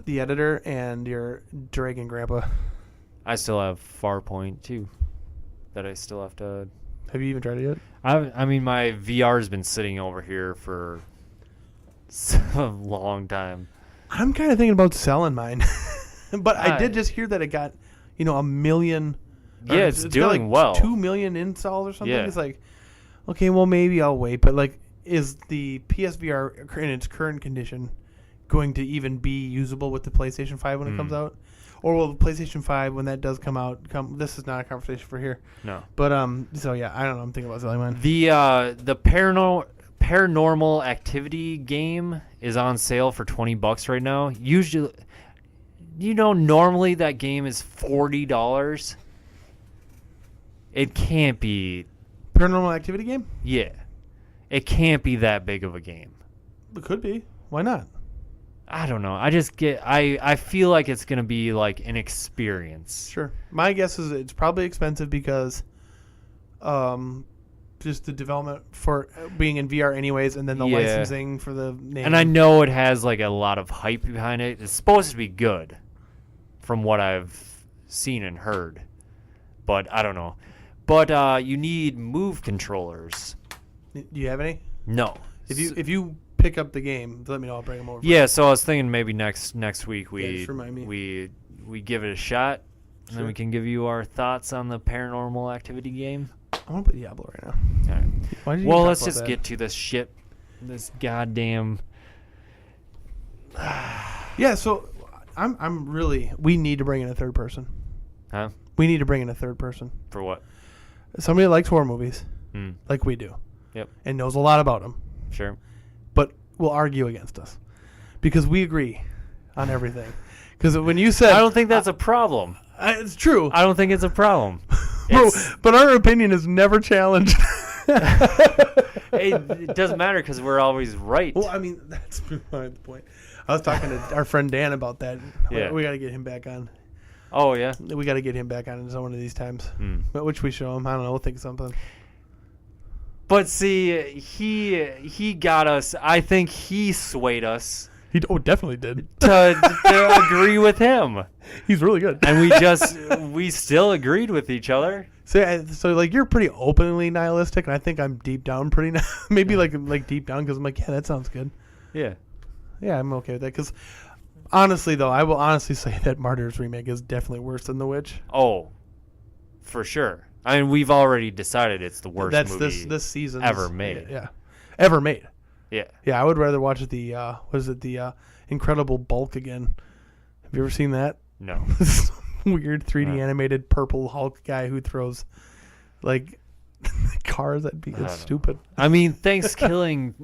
the editor and your Dragon Grandpa. I still have Farpoint too. That I still have to. Have you even tried it yet? I mean, my VR has been sitting over here for a long time. I'm kind of thinking about selling mine, but I did just hear that it got, $1 million. Yeah, it's doing well. 2 million installs or something. Yeah. It's like, okay, well maybe I'll wait. But like, is the PSVR in its current condition going to even be usable with the PlayStation 5 when it comes out? Or will the PlayStation 5, when that does come out, this is not a conversation for here. No. But so yeah, I don't know. I'm thinking about selling mine. The paranormal activity game is on sale for $20 right now. Usually, normally that game is $40. It can't be. Paranormal activity game? Yeah. It can't be that big of a game. It could be. Why not? I don't know. I feel like it's going to be like an experience. Sure. My guess is it's probably expensive because just the development for being in VR anyways, and then the licensing for the name. And I know it has like a lot of hype behind it. It's supposed to be good from what I've seen and heard. But I don't know. But you need Move controllers. Do you have any? No. If you pick up the game, let me know. I'll bring them over. Yeah, so I was thinking maybe next week just remind me. we give it a shot, and then we can give you our thoughts on the paranormal activity game. I want to play Diablo right now. All right. Why did you Well, talk let's about just that? get to this shit. This goddamn. Yeah, so I'm really. We need to bring in a third person. Huh? We need to bring in a third person. For what? Somebody that likes horror movies, Hmm. like we do. Yep. And knows a lot about them, Sure. but will argue against us because we agree on everything. Because when you said, I don't think that's a problem. it's true. I don't think it's a problem. Bro, It's- but our opinion is never challenged. it doesn't matter because we're always right. Well, I mean, that's the point. I was talking to our friend Dan about that. Yeah. We got to get him back on. Oh yeah. We got to get him back on one of these times. But which we show him. I don't know. We'll think of something. But see, he got us. I think he swayed us. He definitely did. To agree with him. He's really good. And we still agreed with each other. So like you're pretty openly nihilistic, and I think I'm deep down pretty maybe like deep down because I'm like, yeah, that sounds good. Yeah. Yeah, I'm okay with that because honestly though, I will honestly say that Martyrs remake is definitely worse than The Witch. Oh, for sure. I mean, we've already decided it's the worst movie this season ever made. Yeah, ever made. Yeah. Yeah, I would rather watch the Incredible Bulk again. Have you ever seen that? No. Weird 3D animated purple Hulk guy who throws like cars. It's stupid. I mean, Thanksgiving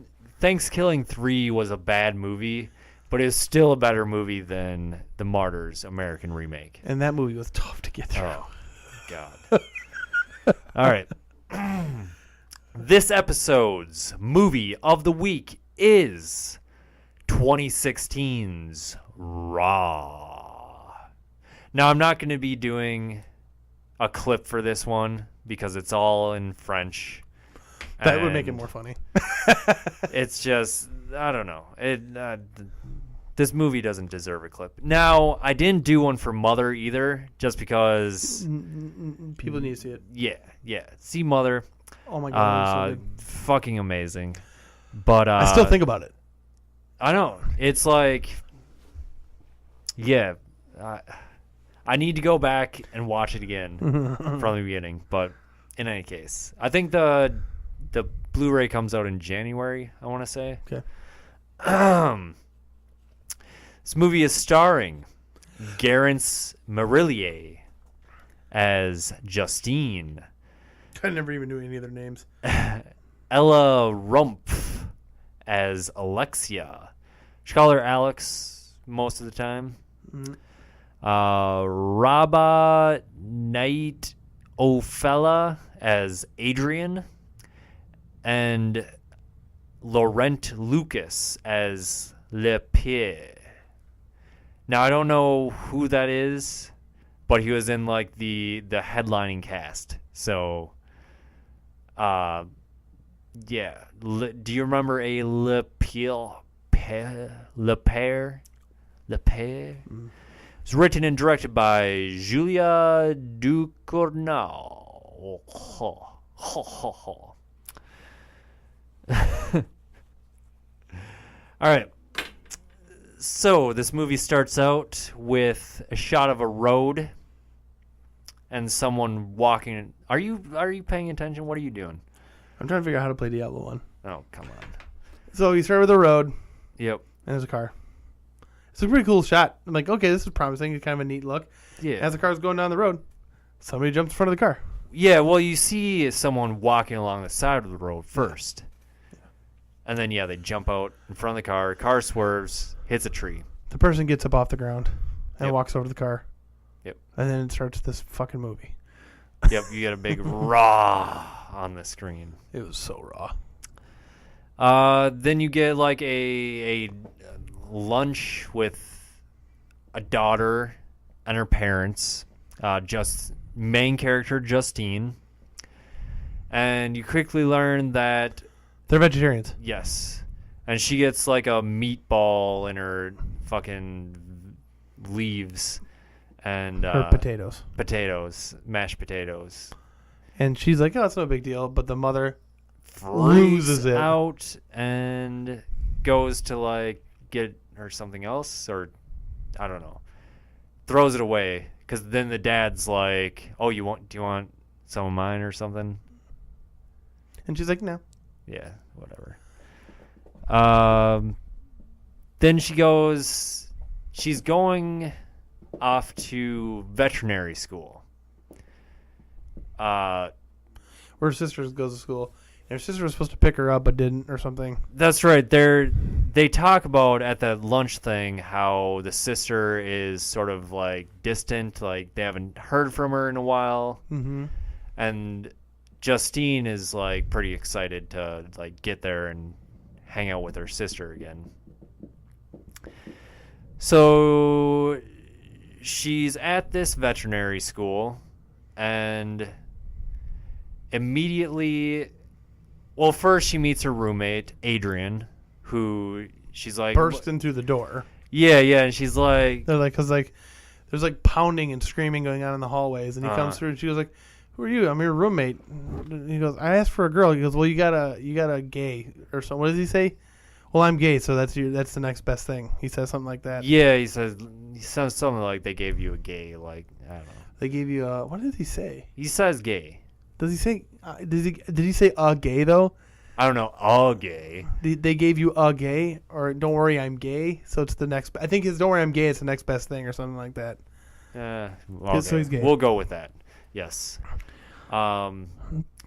3 was a bad movie, but it's still a better movie than the Martyrs American remake. And that movie was tough to get through. Oh, God. All right. This episode's movie of the week is 2016's Raw. Now, I'm not going to be doing a clip for this one because it's all in French. That would make it more funny. It's just, I don't know. This movie doesn't deserve a clip. Now, I didn't do one for Mother either, just because people need to see it. Yeah. See Mother. Oh my God, so good. Fucking amazing. But I still think about it. I know. It's like, yeah, I need to go back and watch it again from the beginning. But in any case, I think the Blu-ray comes out in January, I want to say. Okay. This movie is starring Garance Marillier as Justine. I never even knew any of their names. Ella Rumpf as Alexia. She call her Alex most of the time. Mm-hmm. Rabba Knight Ofella as Adrian. And Laurent Lucas as Le Pierre. Now, I don't know who that is, but he was in like the headlining cast. So, yeah. Do you remember a Le Pierre? Le Pierre? It's written and directed by Julia Ducournau. All right. So this movie starts out with a shot of a road and someone walking. Are you paying attention? What are you doing? I'm trying to figure out how to play Diablo 1. Oh, come on. So you start with a road. Yep. And there's a car. It's a pretty cool shot. I'm like, okay, this is promising. It's kind of a neat look. Yeah. As the car's going down the road, somebody jumps in front of the car. Yeah, well, you see someone walking along the side of the road first. Yeah. And then, they jump out in front of the car swerves, hits a tree. The person gets up off the ground and walks over to the car. Yep. And then it starts this fucking movie. Yep, you get a big raw on the screen. It was so raw. Then you get like a lunch with a daughter and her parents. Main character Justine. And you quickly learn that they're vegetarians. Yes. And she gets like a meatball in her fucking leaves and her potatoes. Mashed potatoes. And she's like, "Oh, it's no big deal," but the mother loses it out and goes to like get her something else, or I don't know. Throws it away because then the dad's like, "Oh, do you want some of mine or something?" And she's like, "No." Yeah, whatever. Then she's going off to veterinary school. Where her sister goes to school. And her sister was supposed to pick her up but didn't or something. That's right. They talk about at the lunch thing how the sister is sort of like distant, like they haven't heard from her in a while. Mm-hmm. And Justine is like pretty excited to like get there and hang out with her sister again. So she's at this veterinary school, and immediately, well, first she meets her roommate, Adrian, who she's like... Bursting through the door. Yeah, and she's like... They're like, because like, there's like pounding and screaming going on in the hallways, and he comes through, and she goes like, "Who are you? I'm your roommate." And he goes, "I asked for a girl." He goes, "Well, you got a gay or something." What does he say? "Well, I'm gay, so that's the next best thing." He says something like that. Yeah, he says something like they gave you a gay, like, I don't know. They gave you a... What did he say? He says gay. Does he say... did he say a gay, though? I don't know. A gay. They gave you a gay, or "Don't worry, I'm gay." So it's the next... I think it's "Don't worry, I'm gay." It's the next best thing or something like that. Okay. So he's gay. We'll go with that. Yes. And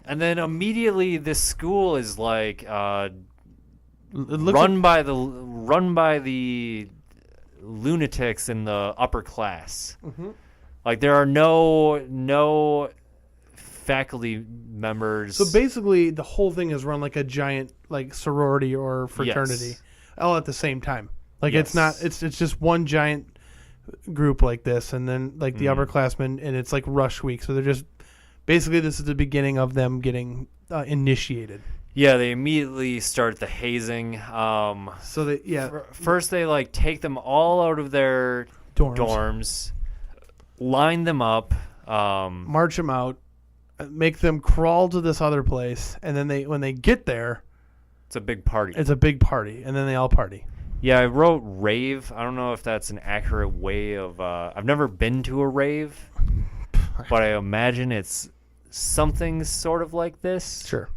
then immediately this school is like run by the lunatics in the upper class. Mm-hmm. Like there are no faculty members. So basically, the whole thing is run like a giant like sorority or fraternity, yes. all at the same time. Like yes. it's not. It's just one giant group like this, and then like the upperclassmen, and it's like rush week. So they're just basically this is the beginning of them getting initiated. Yeah, they immediately start the hazing. So they first they like take them all out of their dorms, line them up, march them out, make them crawl to this other place, and then when they get there, it's a big party. It's a big party, and then they all party. Yeah, I wrote rave. I don't know if that's an accurate way of... I've never been to a rave, but I imagine it's something sort of like this. Sure.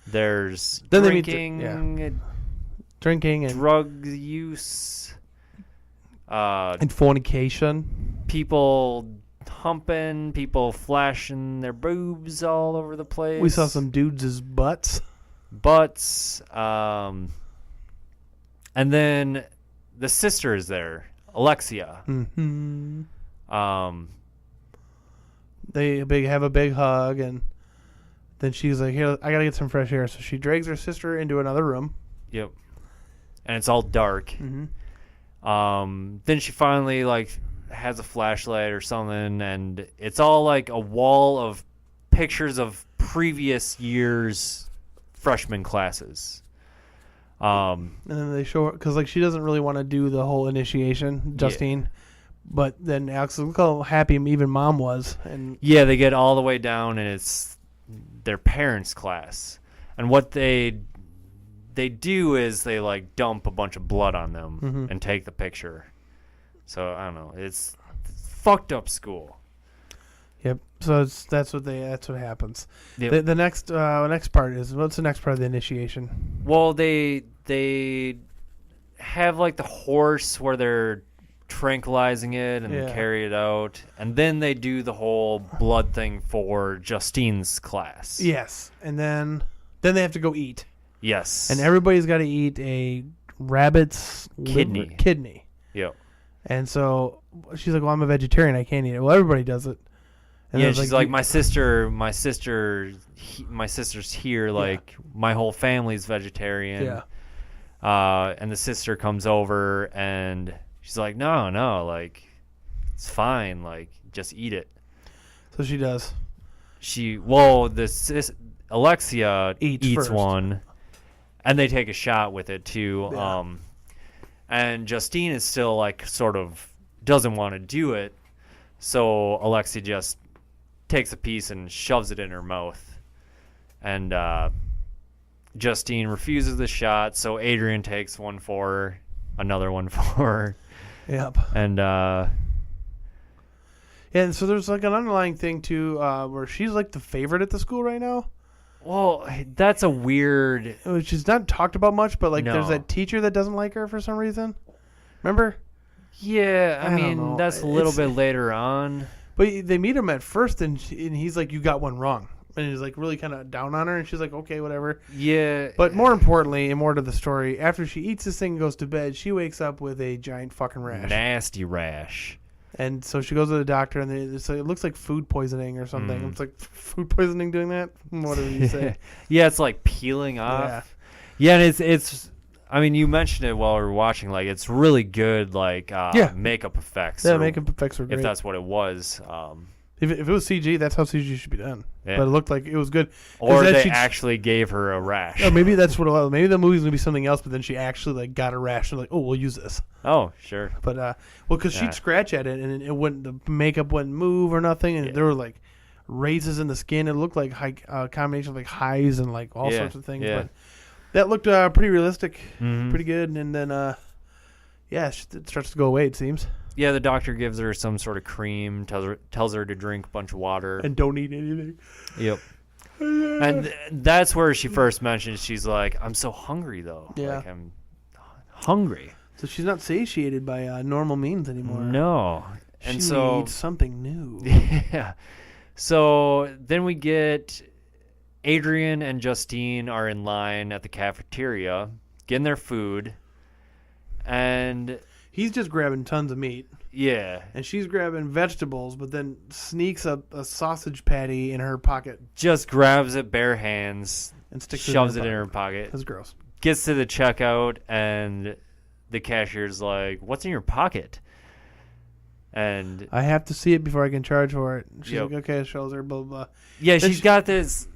There's then drinking, drinking and drug use, and fornication. People humping, people flashing their boobs all over the place. We saw some dudes' butts. And then the sister is there, Alexia. Mm-hmm. They have a big hug, and then she's like, "Here, I gotta get some fresh air." So she drags her sister into another room. Yep. And it's all dark. Mm-hmm. Then she finally like has a flashlight or something, and it's all like a wall of pictures of previous years' freshman classes. And then they show her, because like she doesn't really want to do the whole initiation, Justine. Yeah. But then Alex, look how happy even Mom was. And yeah, they get all the way down, and it's their parents' class. And what they do is they like dump a bunch of blood on them and take the picture. So I don't know, it's fucked up school. Yep. So that's what happens. Yep. The next part is, what's the next part of the initiation? Well, they have like the horse where they're tranquilizing it and carry it out, and then they do the whole blood thing for Justine's class. Yes, and then they have to go eat. Yes, and everybody's got to eat a rabbit's kidney. Yep. And so she's like, "Well, I'm a vegetarian. I can't eat it." Well, everybody does it. And yeah, she's like, my sister's here. Like, my whole family's vegetarian. Yeah. And the sister comes over, and she's like, no, like, it's fine. Like, just eat it. So she does. Alexia eats first. one, and they take a shot with it, too. Yeah. And Justine is still, like, sort of doesn't want to do it. So Alexia just takes a piece and shoves it in her mouth. And Justine refuses the shot, so Adrian takes one for her, another one for her. Yep. And and so there's like an underlying thing too, where she's like the favorite at the school right now. Well, that's a weird... Which is not talked about much, but like No. there's that teacher that doesn't like her for some reason. Remember? Yeah, I don't mean, know. that's a little bit later on. But they meet him at first, and he's like, "You got one wrong," and he's like really kind of down on her, and she's like, "Okay, whatever." Yeah. But more importantly, and more to the story, after she eats this thing and goes to bed, she wakes up with a giant fucking rash. Nasty rash. And so she goes to the doctor, and it looks like food poisoning or something. It's like, food poisoning doing that? Whatever you say. Yeah, it's like peeling off. Yeah, and it's I mean, you mentioned it while we were watching. Like, it's really good, like, makeup effects. Yeah, makeup effects were great. If that's what it was. If it was CG, that's how CG should be done. Yeah. But it looked like it was good. Or they actually gave her a rash. Or maybe that's what it was. Maybe the movie's going to be something else, but then she actually like got a rash. And like, oh, we'll use this. Oh, sure. But, because she'd scratch at it, and the makeup wouldn't move or nothing, and there were like raises in the skin. It looked like a combination of like highs and like all sorts of things. Yeah. But that looked pretty realistic, pretty good. And then, it starts to go away, it seems. Yeah, the doctor gives her some sort of cream, tells her to drink a bunch of water. And don't eat anything. Yep. And that's where she first mentions, she's like, I'm so hungry, though. Yeah. Like, I'm hungry. So she's not satiated by normal means anymore. No. And she needs something new. Yeah. So then we get Adrian and Justine are in line at the cafeteria, getting their food. And he's just grabbing tons of meat. Yeah. And she's grabbing vegetables, but then sneaks a sausage patty in her pocket. Just grabs it bare hands and shoves it in her pocket. That's gross. Gets to the checkout, and the cashier's like, what's in your pocket? And I have to see it before I can charge for it. She's like, okay, it shows her, blah, blah, blah. Yeah, she's got this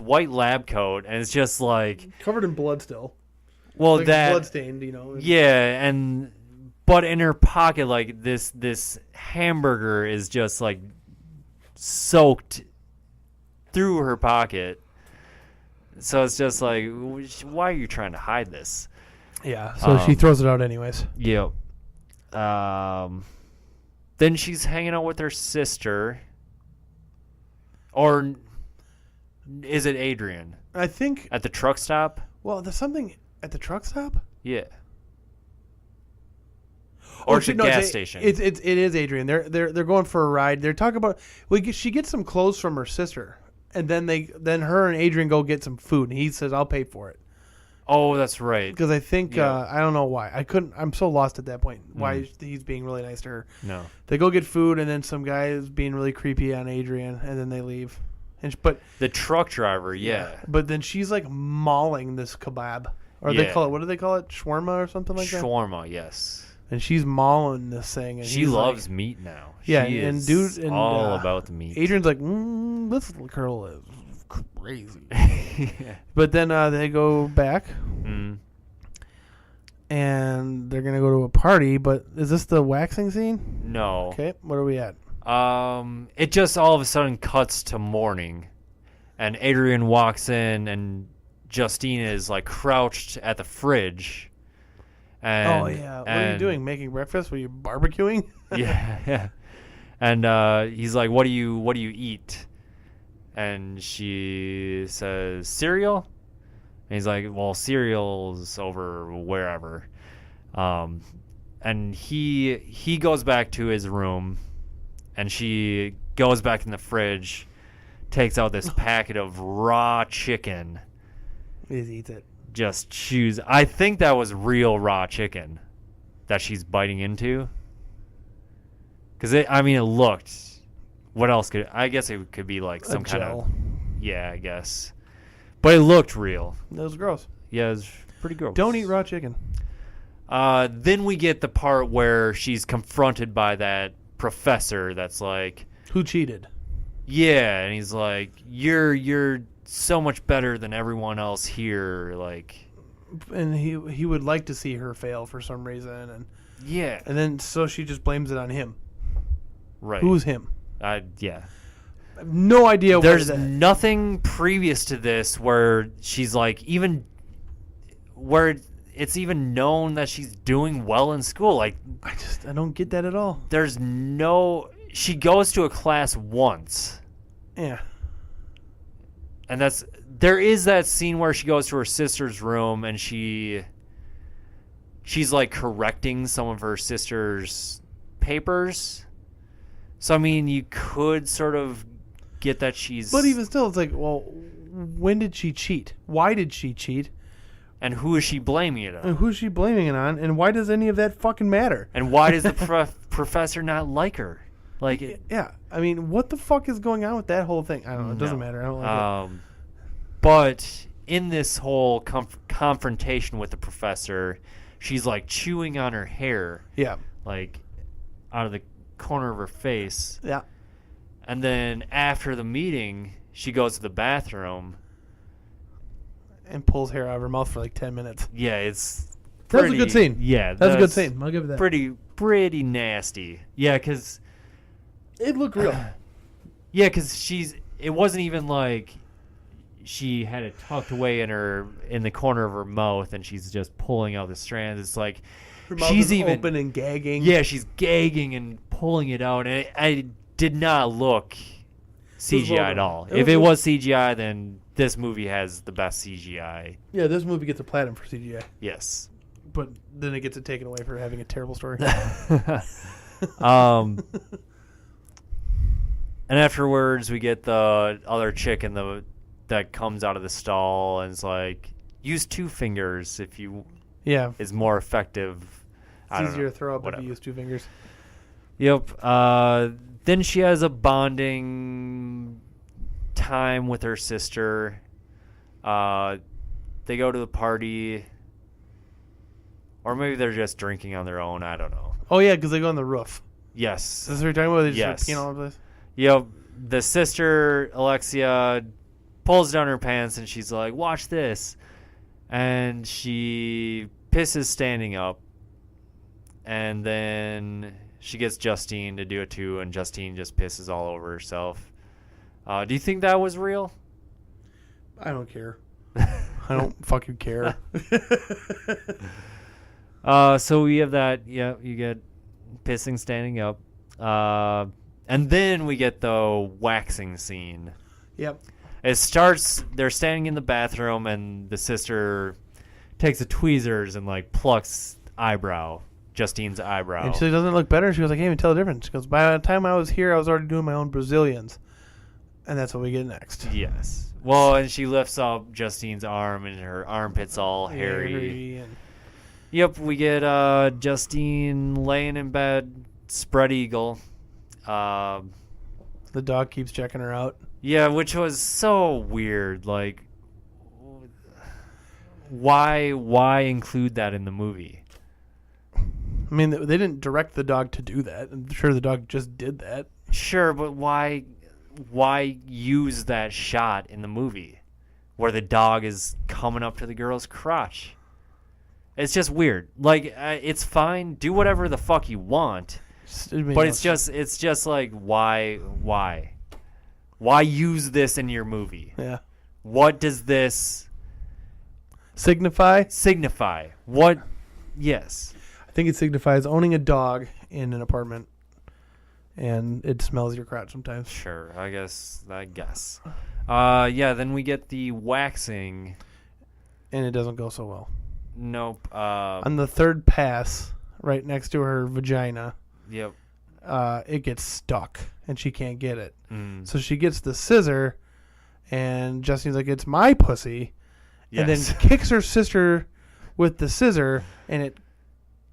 white lab coat, and it's just like covered in blood still. Well, like that bloodstained, you know. Yeah, but in her pocket, like this hamburger is just like soaked through her pocket. So it's just like, why are you trying to hide this? Yeah. So she throws it out anyways. Yep. Then she's hanging out with her sister, or is it Adrian? I think at the truck stop. Well, there's something at the truck stop. Yeah. Or it's a gas station. It is Adrian. They're going for a ride. They're talking about she gets some clothes from her sister, and then her and Adrian go get some food, and he says, "I'll pay for it." Oh, that's right. Because I think I don't know why I'm so lost at that point. Why he's being really nice to her? No. They go get food, and then some guy is being really creepy on Adrian, and then they leave. But the truck driver, But then she's like mauling this kebab, or they call it, what do they call it? Shawarma or something like that. Shawarma, yes. And she's mauling this thing, and she loves meat now. Yeah, she and is dude, all about the meat. Adrian's like, this little girl is crazy. But then they go back, and they're gonna go to a party. But is this the waxing scene? No. Okay, what are we at? It just all of a sudden cuts to morning, and Adrian walks in, and Justine is like crouched at the fridge. And, what are you doing? Making breakfast? Were you barbecuing? yeah. And he's like, "What do you eat?" And she says, "Cereal." And he's like, "Well, cereal's over wherever." And he goes back to his room, and she goes back in the fridge, takes out this packet of raw chicken. He eats it. Just chews. I think that was real raw chicken that she's biting into. Because it looked. What else could? I guess it could be like some kind of. Yeah, I guess. But it looked real. It was gross. Yeah, it was pretty gross. Don't eat raw chicken. Then we get the part where she's confronted by that professor that's like, who cheated? Yeah, and he's like, you're so much better than everyone else here, like. And he would like to see her fail for some reason, and yeah, and then so she just blames it on him. Right. Who's him? Yeah. I have no idea. There's nothing previous to this where she's like, even where it's even known that she's doing well in school. Like, I don't get that at all. There's no. She goes to a class once. Yeah. And there is that scene where she goes to her sister's room and she's like correcting some of her sister's papers. So I mean, you could sort of get that she's. But even still, it's like, well, when did she cheat? Why did she cheat? And who is she blaming it on? And who's she blaming it on? And why does any of that fucking matter? And why does the professor not like her? Like, yeah, I mean, what the fuck is going on with that whole thing? I don't know. It doesn't matter. I don't like it. But in this whole confrontation with the professor, she's like chewing on her hair. Yeah. Like out of the corner of her face. Yeah. And then after the meeting, she goes to the bathroom and pulls hair out of her mouth for like 10 minutes. Yeah, it's that was a good scene. Yeah, that's a good scene. I'll give it that. Pretty nasty. Yeah, because it looked real. Yeah, because it wasn't even like she had it tucked away in the corner of her mouth, and she's just pulling out the strands. It's like her mouth is even open and gagging. Yeah, she's gagging and pulling it out, and I did not look CGI at all. If it was CGI, then this movie has the best CGI. Yeah, this movie gets a platinum for CGI. Yes. But then it gets it taken away for having a terrible story. And afterwards, we get the other chick that comes out of the stall and is like, use 2 fingers if you is more effective. It's easier to throw up if you use 2 fingers. Yep. Then she has a bonding time with her sister. They go to the party. Or maybe they're just drinking on their own. I don't know. Oh, yeah, because they go on the roof. Yes. Is this what you're talking about? They just peeing all over the place? Yep. The sister, Alexia, pulls down her pants and she's like, watch this. And she pisses standing up. And then she gets Justine to do it too, and Justine just pisses all over herself. Do you think that was real? I don't care. I don't fucking care. So we have that. Yeah, you get pissing standing up. And then we get the waxing scene. Yep. It starts, they're standing in the bathroom, and the sister takes the tweezers and, like, plucks Justine's eyebrow. And she doesn't look better. She goes, I can't even tell the difference. She goes, by the time I was here, I was already doing my own Brazilians. And that's what we get next. Yes. Well, and she lifts up Justine's arm, and her armpit's all hairy. Yep, we get Justine laying in bed, spread eagle. The dog keeps checking her out. Yeah, which was so weird. Like, why include that in the movie? I mean, they didn't direct the dog to do that. I'm sure the dog just did that. Sure, but why use that shot in the movie where the dog is coming up to the girl's crotch? It's just weird. Like, it's fine. Do whatever the fuck you want. But it's just like, why use this in your movie? Yeah. What does this signify? What? Yes. I think it signifies owning a dog in an apartment, and it smells your crotch sometimes. Sure, I guess. Yeah, then we get the waxing. And it doesn't go so well. Nope. On the third pass, right next to her vagina, yep. It gets stuck, and she can't get it. So she gets the scissor, and Justine's like, it's my pussy. Yes. And then kicks her sister with the scissor, and it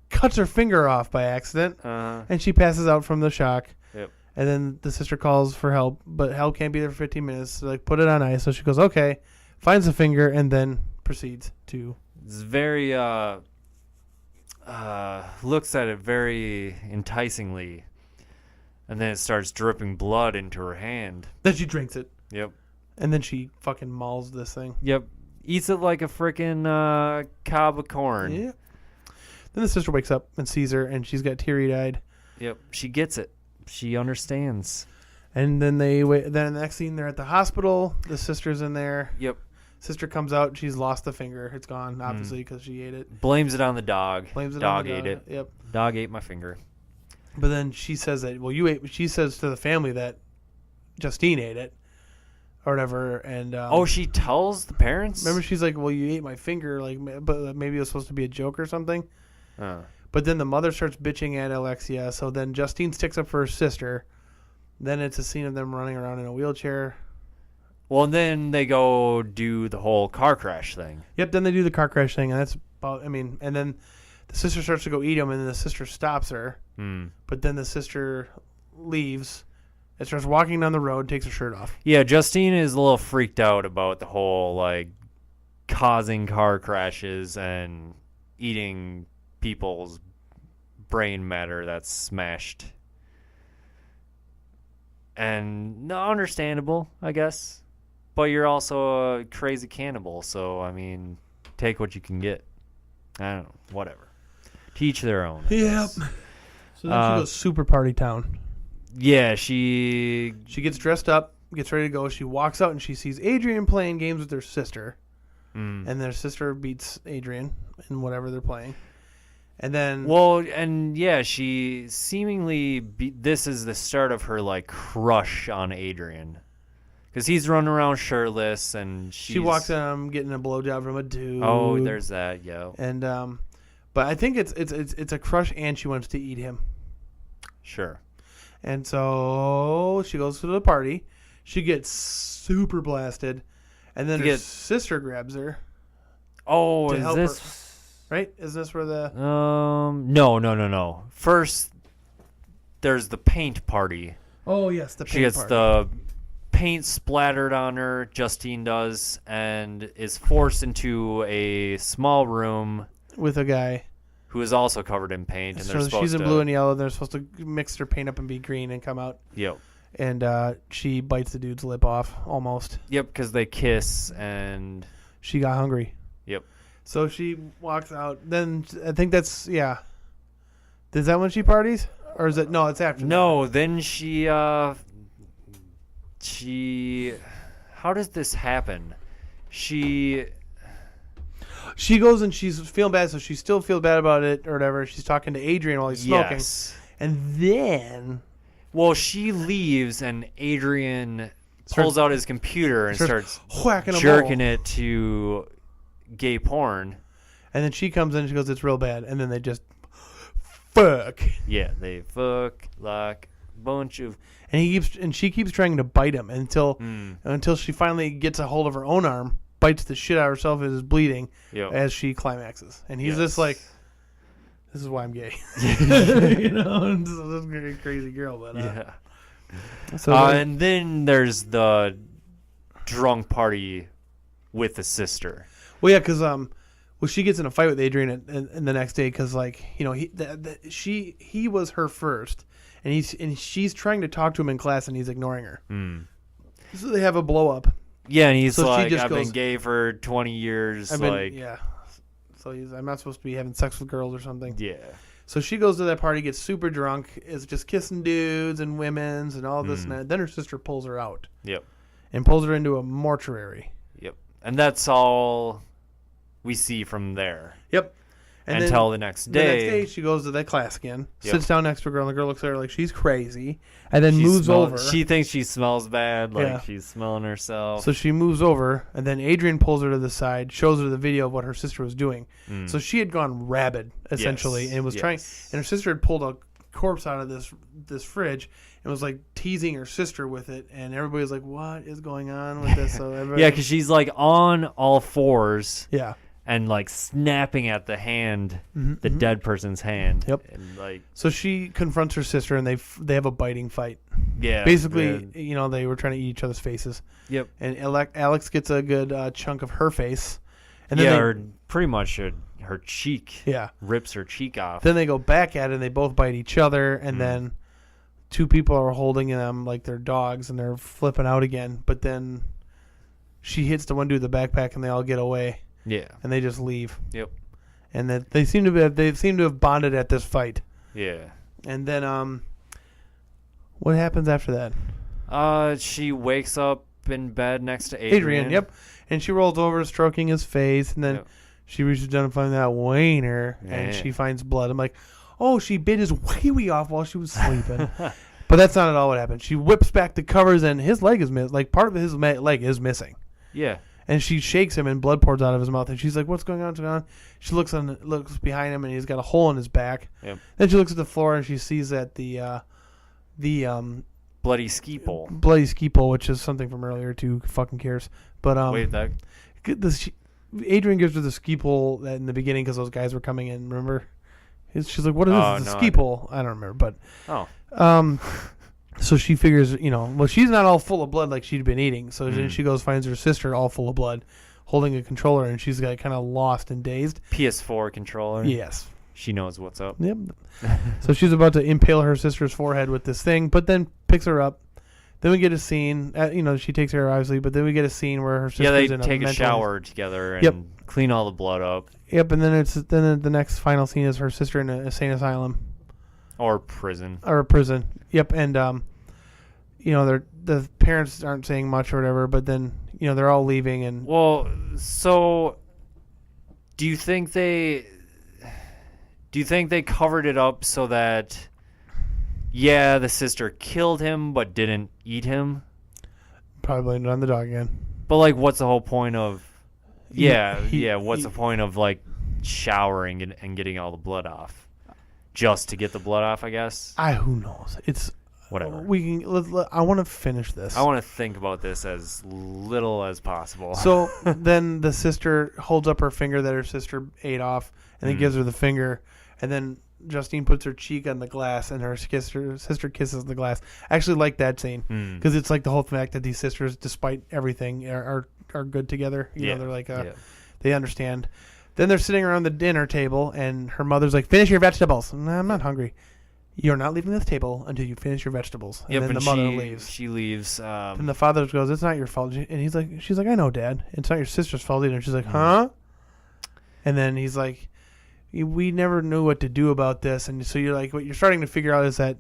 cuts her finger off by accident, and she passes out from the shock. Yep. And then the sister calls for help, but help can't be there for 15 minutes. So like, put it on ice. So she goes, okay, finds the finger, and then proceeds to... It's very, looks at it very enticingly, and then it starts dripping blood into her hand. Then she drinks it. Yep. And then she fucking mauls this thing. Yep. Eats it like a frickin' cob of corn. Yep. Then the sister wakes up and sees her, and she's got teary-eyed. Yep. She gets it. She understands. And then then the next scene, they're at the hospital. The sister's in there. Yep. Sister comes out. She's lost the finger. It's gone, obviously, because she ate it. Blames it on the dog. Dog ate it. Yep. Dog ate my finger. But then she says that, well, you ate. She says to the family that Justine ate it, or whatever. And she tells the parents. Remember, she's like, well, you ate my finger, like, but maybe it was supposed to be a joke or something. But then the mother starts bitching at Alexia. So then Justine sticks up for her sister. Then it's a scene of them running around in a wheelchair. Well, and then they go do the whole car crash thing. Yep, then they do the car crash thing, and that's about, and then the sister starts to go eat them, and then the sister stops her. But then the sister leaves and starts walking down the road, takes her shirt off. Yeah, Justine is a little freaked out about the whole, like, causing car crashes and eating people's brain matter that's smashed. And no, understandable, I guess. But you're also a crazy cannibal, so I mean, take what you can get. I don't know, whatever. Teach their own. Yep. So then she goes super party town. Yeah, she gets dressed up, gets ready to go. She walks out and she sees Adrian playing games with her sister. And their sister beats Adrian in whatever they're playing. And then... Well, and yeah, she seemingly... this is the start of her, like, crush on Adrian. Because he's running around shirtless, and she walks in, getting a blowjob from a dude. Oh, there's that, yo. And, but I think it's a crush, and she wants to eat him. Sure. And so she goes to the party. She gets super blasted. And then her sister grabs her. Oh, is this... Her, right? Is this where the... No. First, there's the paint party. Oh, yes, the paint party. She gets the paint splattered on her, Justine does, and is forced into a small room... with a guy. Who is also covered in paint. And so she's in blue and yellow. They're supposed to mix their paint up and be green and come out. Yep. And she bites the dude's lip off, almost. Yep, because they kiss, and... She got hungry. Yep. So she walks out. Then I think that's, yeah. Is that when she parties? Or is it... No, it's after No, then she... How does this happen? She goes and she's feeling bad, so she still feels bad about it or whatever. She's talking to Adrian while he's smoking. Yes. And then... Well, she leaves, and Adrian pulls out his computer and starts jerking it to gay porn. And then she comes in and she goes, it's real bad. And then they just fuck. Yeah, they fuck like a bunch of... And she keeps trying to bite him until she finally gets a hold of her own arm, bites the shit out of herself and is bleeding as she climaxes. And he's just like... This is why I'm gay. You know, this is a crazy girl. But, yeah. So and then there's the drunk party with the sister. Well, yeah, because she gets in a fight with Adrian and the next day because, like, you know, he was her first, and she's trying to talk to him in class and he's ignoring her. So they have a blow up. Yeah, and he's like, I've been gay for 20 years. Yeah. So I'm not supposed to be having sex with girls or something. Yeah. So she goes to that party, gets super drunk, is just kissing dudes and women's and all this and that. Then her sister pulls her out. Yep. And pulls her into a mortuary. Yep. And that's all we see from there. Yep. And until the next day. The next day, she goes to that class again, sits down next to a girl, and the girl looks at her like she's crazy, and then moves over. She thinks she smells bad, like she's smelling herself. So she moves over, and then Adrian pulls her to the side, shows her the video of what her sister was doing. So she had gone rabid, essentially, and was trying. And her sister had pulled a corpse out of this fridge and was like teasing her sister with it, and everybody was like, "What is going on with this?" So because she's like on all fours. Yeah. And like snapping at the hand, the dead person's hand. Yep. And like, so she confronts her sister, and they have a biting fight. Yeah. Basically, you know, they were trying to eat each other's faces. Yep. And Alex gets a good chunk of her face. And then pretty much her cheek. Yeah. Rips her cheek off. Then they go back at it, and they both bite each other, and then two people are holding them like they're dogs, and they're flipping out again. But then she hits the one dude with the backpack, and they all get away. Yeah, and they just leave. Yep, and that they seem to have bonded at this fight. Yeah, and then what happens after that? She wakes up in bed next to Adrian. Yep, and she rolls over, stroking his face, and then she reaches down and finds that wiener, and she finds blood. I'm like, oh, she bit his wee off while she was sleeping. But that's not at all what happened. She whips back the covers, and his leg is missing. Like part of his leg is missing. Yeah. And she shakes him, and blood pours out of his mouth. And she's like, "What's going on? What's going on?" She looks behind him, and he's got a hole in his back. Yep. Then she looks at the floor, and she sees that the bloody ski pole. Bloody ski pole, which is something from earlier too. Fucking cares. But Adrian gives her the ski pole in the beginning because those guys were coming in. Remember? She's like, "What is this? It's a ski pole." I don't remember, but so she figures, she's not all full of blood like she'd been eating. So then she goes, finds her sister all full of blood, holding a controller, and she's got kind of lost and dazed. PS4 controller. Yes. She knows what's up. Yep. So she's about to impale her sister's forehead with this thing, but then picks her up. Then we get a scene. She takes her obviously, but then we get a scene where her sister's they in take a shower together and clean all the blood up. Yep, and then the next final scene is her sister in a insane asylum or prison. Yep, and the parents aren't saying much or whatever, but then they're all leaving and. Well, so do you think they covered it up so that? Yeah, the sister killed him but didn't eat him. Probably blamed it on the dog again. But what's the whole point of? What's the point of showering and getting all the blood off? Just to get the blood off, I guess. Who knows? It's whatever. I want to finish this. I want to think about this as little as possible. So then the sister holds up her finger that her sister ate off, and then gives her the finger, and then Justine puts her cheek on the glass, and her sister kisses the glass. I actually like that scene because it's the whole fact that these sisters, despite everything, are good together. They're they understand. Then they're sitting around the dinner table, and her mother's like, "Finish your vegetables." "No, I'm not hungry." "You're not leaving this table until you finish your vegetables." And then the mother leaves. She leaves. And the father goes, "It's not your fault." And she's like, "I know, Dad. It's not your sister's fault either." And she's like, "Huh?" And then he's like, "We never knew what to do about this." And so what you're starting to figure out is that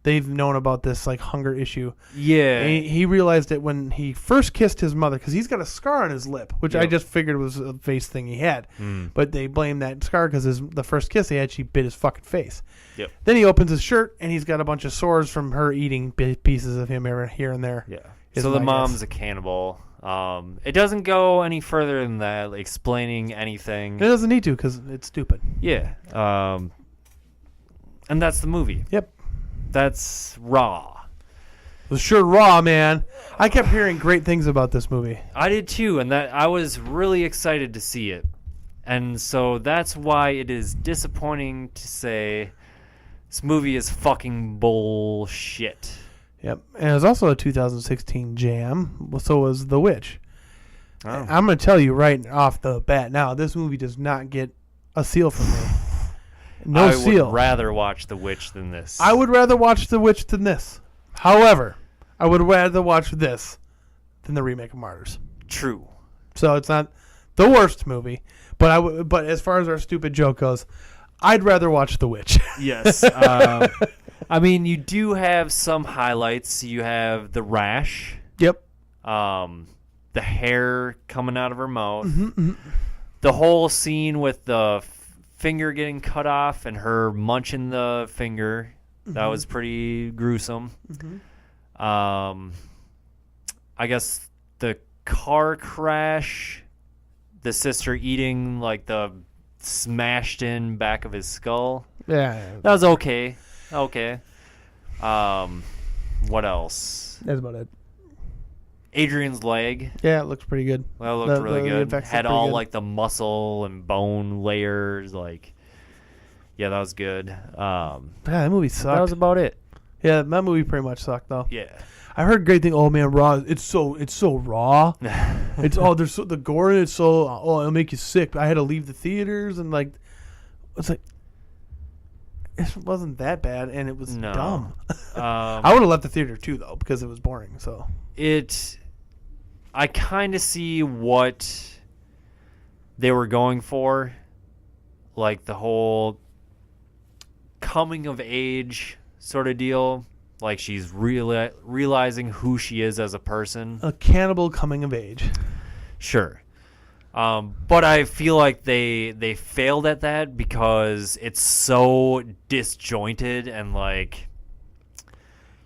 they've known about this hunger issue. Yeah. And he realized it when he first kissed his mother, because he's got a scar on his lip, which I just figured was a face thing he had. But they blame that scar because the first kiss they had, she bit his fucking face. Yep. Then he opens his shirt, and he's got a bunch of sores from her eating pieces of him here and there. Yeah. So the mom's a cannibal. It doesn't go any further than that, explaining anything. It doesn't need to because it's stupid. Yeah. And that's the movie. Yep. That's raw. It was sure raw, man. I kept hearing great things about this movie. I did too, and that I was really excited to see it. And so that's why it is disappointing to say this movie is fucking bullshit. Yep. And it was also a 2016 jam. So was The Witch. Oh. I'm going to tell you right off the bat now, this movie does not get a seal from me. No seal. I would rather watch The Witch than this. I would rather watch The Witch than this. However, I would rather watch this than the remake of Martyrs. True. So it's not the worst movie, but but as far as our stupid joke goes, I'd rather watch The Witch. Yes. I mean, you do have some highlights. You have the rash. Yep. The hair coming out of her mouth. Mm-hmm. The whole scene with the finger getting cut off and her munching the finger. That was pretty gruesome. I guess the car crash, the sister eating the smashed in back of his skull. Yeah. That was okay. Okay. What else? That's about it. Adrian's leg. Yeah, it looks pretty good. That looked really good. Had all good. the muscle and bone layers. Yeah, that was good. Yeah, that movie sucked. That was about it. Yeah, that movie pretty much sucked though. Yeah. I heard great thing. Oh man, raw. It's so raw. It's there's the gore in it. So it'll make you sick. I had to leave the theaters and it's it wasn't that bad and it was dumb. I would have left the theater too though because it was boring. So I kind of see what they were going for, the whole coming of age sort of deal. She's realizing who she is as a person. A cannibal coming of age. Sure. But I feel like they failed at that because it's so disjointed and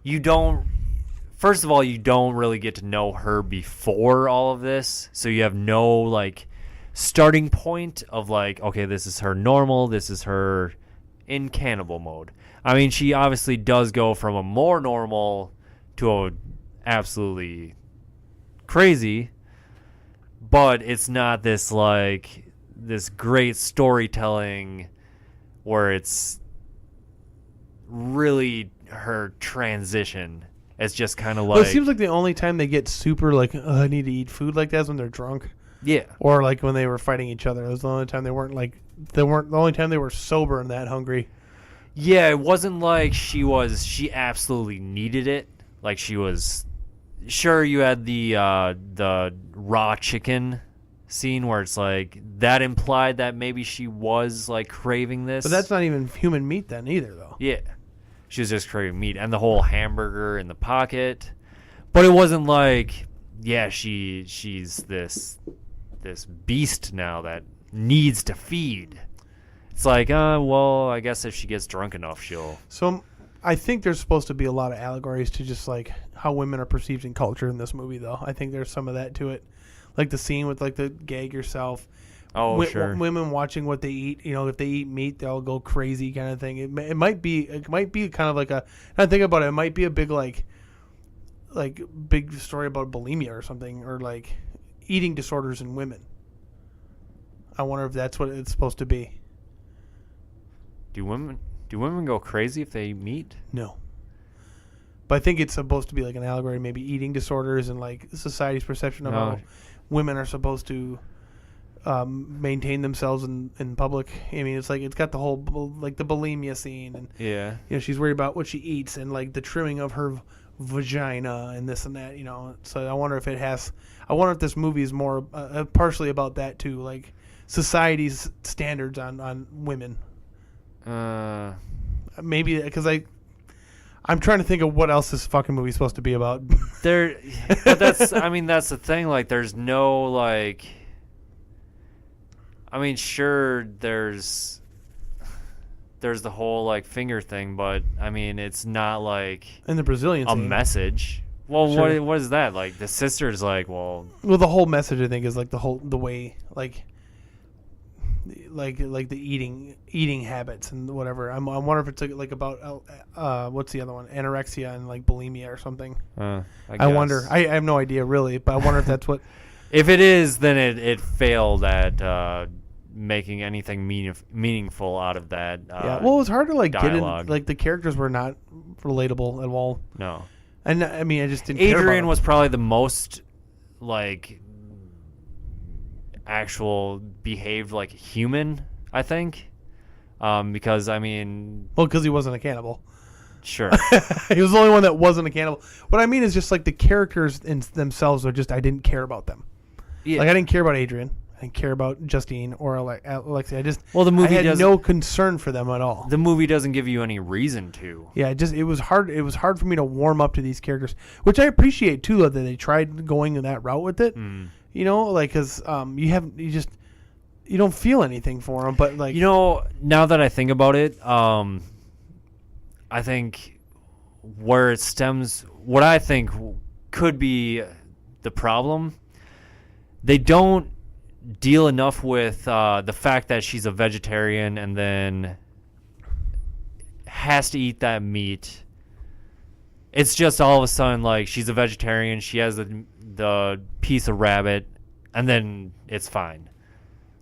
you don't. First of all, you don't really get to know her before all of this, so you have no starting point of okay, this is her normal, this is her in cannibal mode. I mean, she obviously does go from a more normal to a absolutely crazy, but it's not this this great storytelling where it's really her transition. It's just kind of Well, it seems like the only time they get super I need to eat food like that is when they're drunk. Yeah. Or like when they were fighting each other. It was the only time the only time they were sober and that hungry. Yeah, it wasn't like she absolutely needed it. Like she was, sure, you had the raw chicken scene where it's like that implied that maybe she was like craving this. But that's not even human meat then either, though. Yeah. She was just craving meat and the whole hamburger in the pocket. But it wasn't like, yeah, she's this beast now that needs to feed. It's like, well, I guess if she gets drunk enough, she'll... So I think there's supposed to be a lot of allegories to just like how women are perceived in culture in this movie, though. I think there's some of that to it. Like the scene with like the gag yourself. Oh, sure. Women watching what they eat. You know, if they eat meat, they'll go crazy kind of thing. It might be kind of like a... I think about it. It might be a big big story about bulimia or something, or like eating disorders in women. I wonder if that's what it's supposed to be. Do women go crazy if they eat meat? No. But I think it's supposed to be like an allegory, maybe eating disorders and like society's perception of how women are supposed to maintain themselves in public. I mean, it's like it's got the whole like the bulimia scene, and yeah, you know, she's worried about what she eats and like the trimming of her vagina and this and that. You know, so I wonder if this movie is more partially about that too, like society's standards on women. Maybe because I'm trying to think of what else this fucking movie's supposed to be about. But that's that's the thing. Like, there's no like. I mean, sure, there's the whole like finger thing, but I mean, it's not like in the Brazilian scene. Message. Well, sure. What is that? Like the sister's like, well, the whole message I think is like the way like the eating habits and whatever. I wonder if it's like about what's the other one, anorexia and like bulimia or something. I wonder. I have no idea really, but I wonder if that's what. If it is, then it failed at making anything meaningful out of that. Yeah, well, it was hard to like dialogue. Get in. Like the characters were not relatable at all. No, and I mean, I just didn't. Adrian was probably the most like actual behaved like human, I think, because I mean, well, because he wasn't a cannibal. Sure. He was the only one that wasn't a cannibal. What I mean is just like the characters in themselves are just, I didn't care about them. Yeah. Like I didn't care about Adrian. I didn't care about Justine or Alexia. The movie I had no concern for them at all. The movie doesn't give you any reason to. Yeah, it was hard. It was hard for me to warm up to these characters, which I appreciate too, that they tried going in that route with it. You know, like because you don't feel anything for them, but like now that I think about it, I think where it stems, what I think could be the problem, they don't deal enough with the fact that she's a vegetarian and then has to eat that meat. It's just all of a sudden like she's a vegetarian, she has the piece of rabbit, and then it's fine.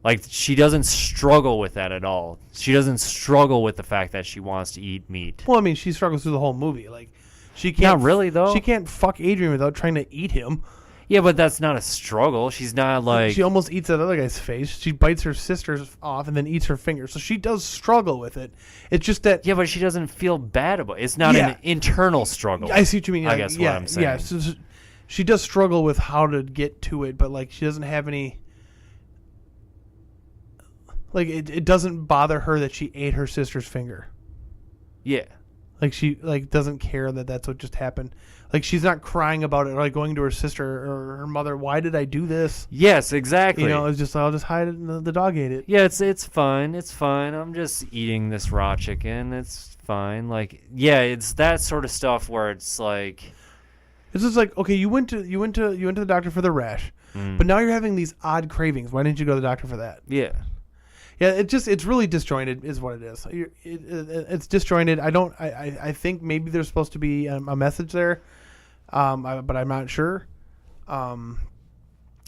Like, she doesn't struggle with that at all. She doesn't struggle with the fact that she wants to eat meat. Well, I mean, she struggles through the whole movie. Like, she can't. Not really, though. She can't fuck Adrian without trying to eat him. Yeah, but that's not a struggle. She's not like. She almost eats that other guy's face. She bites her sister's off and then eats her finger. So she does struggle with it. It's just that. Yeah, but she doesn't feel bad about it. It's not an internal struggle. I see what you mean. I guess what I'm saying. Yeah, so she does struggle with how to get to it, but like she doesn't have any. Like, it doesn't bother her that she ate her sister's finger. Yeah. Like, she, like, doesn't care that that's what just happened. Like, she's not crying about it or, like, going to her sister or her mother, why did I do this? Yes, exactly. You know, it's just, I'll just hide it and the dog ate it. Yeah, it's fine. It's fine. I'm just eating this raw chicken. It's fine. Like, yeah, it's that sort of stuff where it's like... It's just like, okay, you went to the doctor for the rash, but now you're having these odd cravings. Why didn't you go to the doctor for that? Yeah. Yeah, it's really disjointed is what it is. It's disjointed. I think maybe there's supposed to be a message there, but I'm not sure. And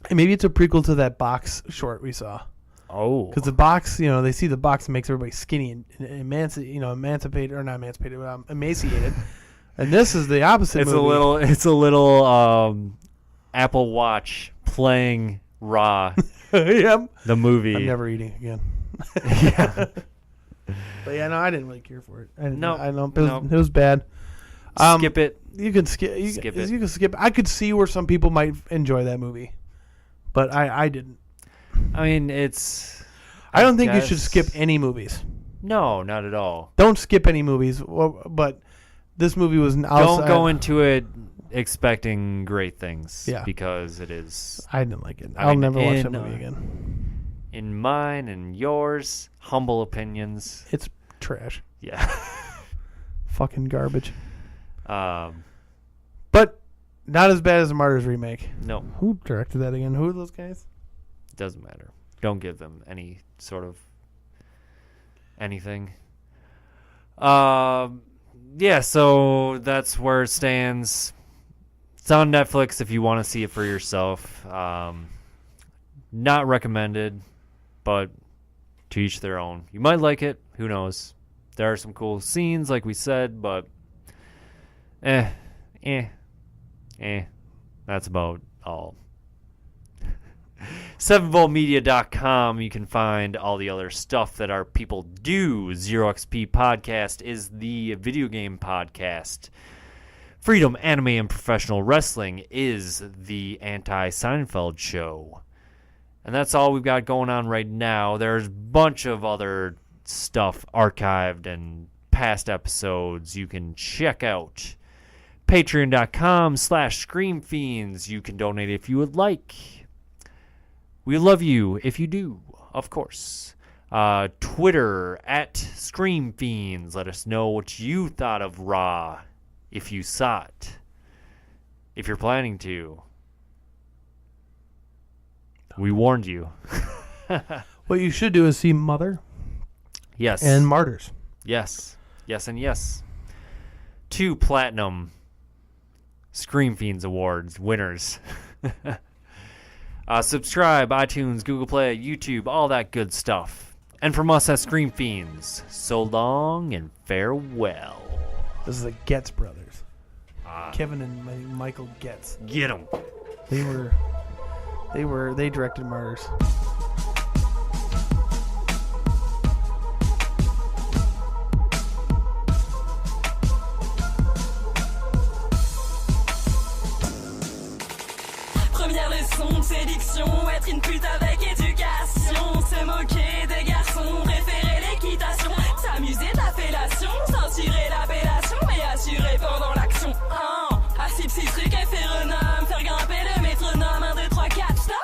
maybe it's a prequel to that box short we saw. Oh. Because the box, they see the box and makes everybody skinny and emancipated, or not emancipated, but emaciated. And this is the opposite movie. It's a little Apple Watch playing Raw, Yep. the movie. I'm never eating again. Yeah. But yeah, no, I didn't really care for it. No, It was bad. Skip it. You can skip. Skip it. You can skip. I could see where some people might enjoy that movie, but I didn't. I mean, it's. I don't think you should skip any movies. No, not at all. Don't skip any movies. But this movie was. Don't go into it expecting great things. Yeah. Because it is. I didn't like it. I'll never watch that movie again. In mine and yours, humble opinions. It's trash. Yeah. Fucking garbage. But not as bad as the Martyrs remake. No. Who directed that again? Who are those guys? Doesn't matter. Don't give them any sort of anything. Yeah, so that's where it stands. It's on Netflix if you want to see it for yourself. Not recommended, but to each their own. You might like it. Who knows? There are some cool scenes, like we said, but that's about all. 7voltmedia.com. You can find all the other stuff that our people do. Zero XP Podcast is the video game podcast. Freedom, Anime, and Professional Wrestling is the Anti-Seinfeld show. And that's all we've got going on right now. There's a bunch of other stuff archived and past episodes you can check out. Patreon.com/ScreamFiends. You can donate if you would like. We love you if you do, of course. Twitter @ScreamFiends. Let us know what you thought of Raw if you saw it. If you're planning to. We warned you. What you should do is see Mother. Yes. And Martyrs. Yes. Yes and yes. 2 platinum Scream Fiends Awards winners. Subscribe, iTunes, Google Play, YouTube, all that good stuff. And from us at Scream Fiends, so long and farewell. This is the Getz brothers. Kevin and Michael Getz. Get them. They directed Martyrs. Première leçon de séduction, être une pute avec éducation, se moquer des garçons, préférer l'équitation, s'amuser de la fellation, censurer l'appellation et assurer pendant l'action. Assis psy-truc et phéronome, faire grimper le métronome, 1, 2, 3, 4, stop.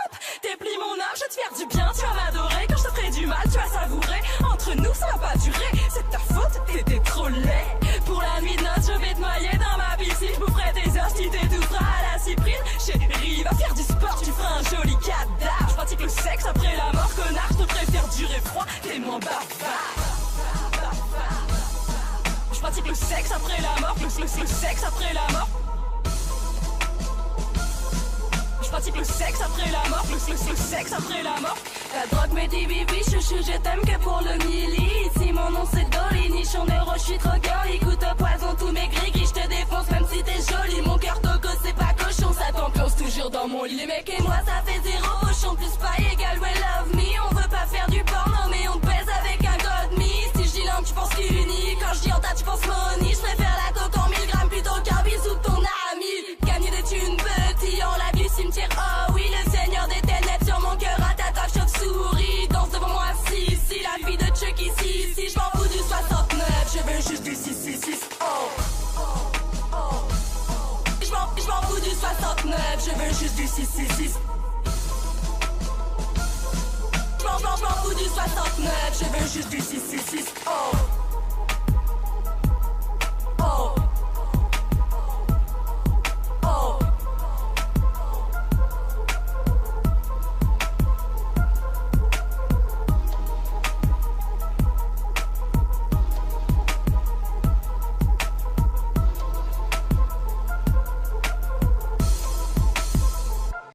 Déplie mon âme, je vais te faire du bien, tu vas m'adorer, quand je te ferai du mal, tu vas savourer. Entre nous, ça va pas durer, c'est ta faute, t'étais trop laid. Pour la nuit de noces, je vais te noyer dans ma piscine, je boufferai tes os, tu t'étoufferas à la cyprine. Chérie, va faire du sport, tu feras un joli cadavre. Je pratique le sexe après la mort, connard, je te préfère durer froid, t'es moins bavard. Je pratique le sexe après la mort, le sexe après la mort. Je pratique le sexe après la mort, le sexe après la mort. La drogue me dit bibi, chouchou, je t'aime que pour le milli. Ici mon nom c'est Dolly, nichon de roche, je suis trop girly. Écoute au poison tous mes gris-gris, je te défonce même si t'es jolie. Mon cœur toco c'est pas cochon, ça t'enclenche toujours dans mon lit. Les mecs et moi ça fait 0 pochon, plus pas égal, well love me. On veut pas faire du porno mais on te baise avec un god me. Si je dis l'un tu penses uni, quand je dis en tas tu penses money. Je préfère la coke en 1000 grammes plutôt qu'un bisou de ton ami. Gagner des thunes petit en la du cimetière, oh oui le seigneur des ténèbres sur mon cœur à ta table chauve-souris. Danse devant moi si la fille de Chuck ici, si je m'en fous du 69, je veux juste du 666, oh. Je m'en fous du 69, je veux juste du 666. Je m'en fous du 69, je veux juste du 666, oh.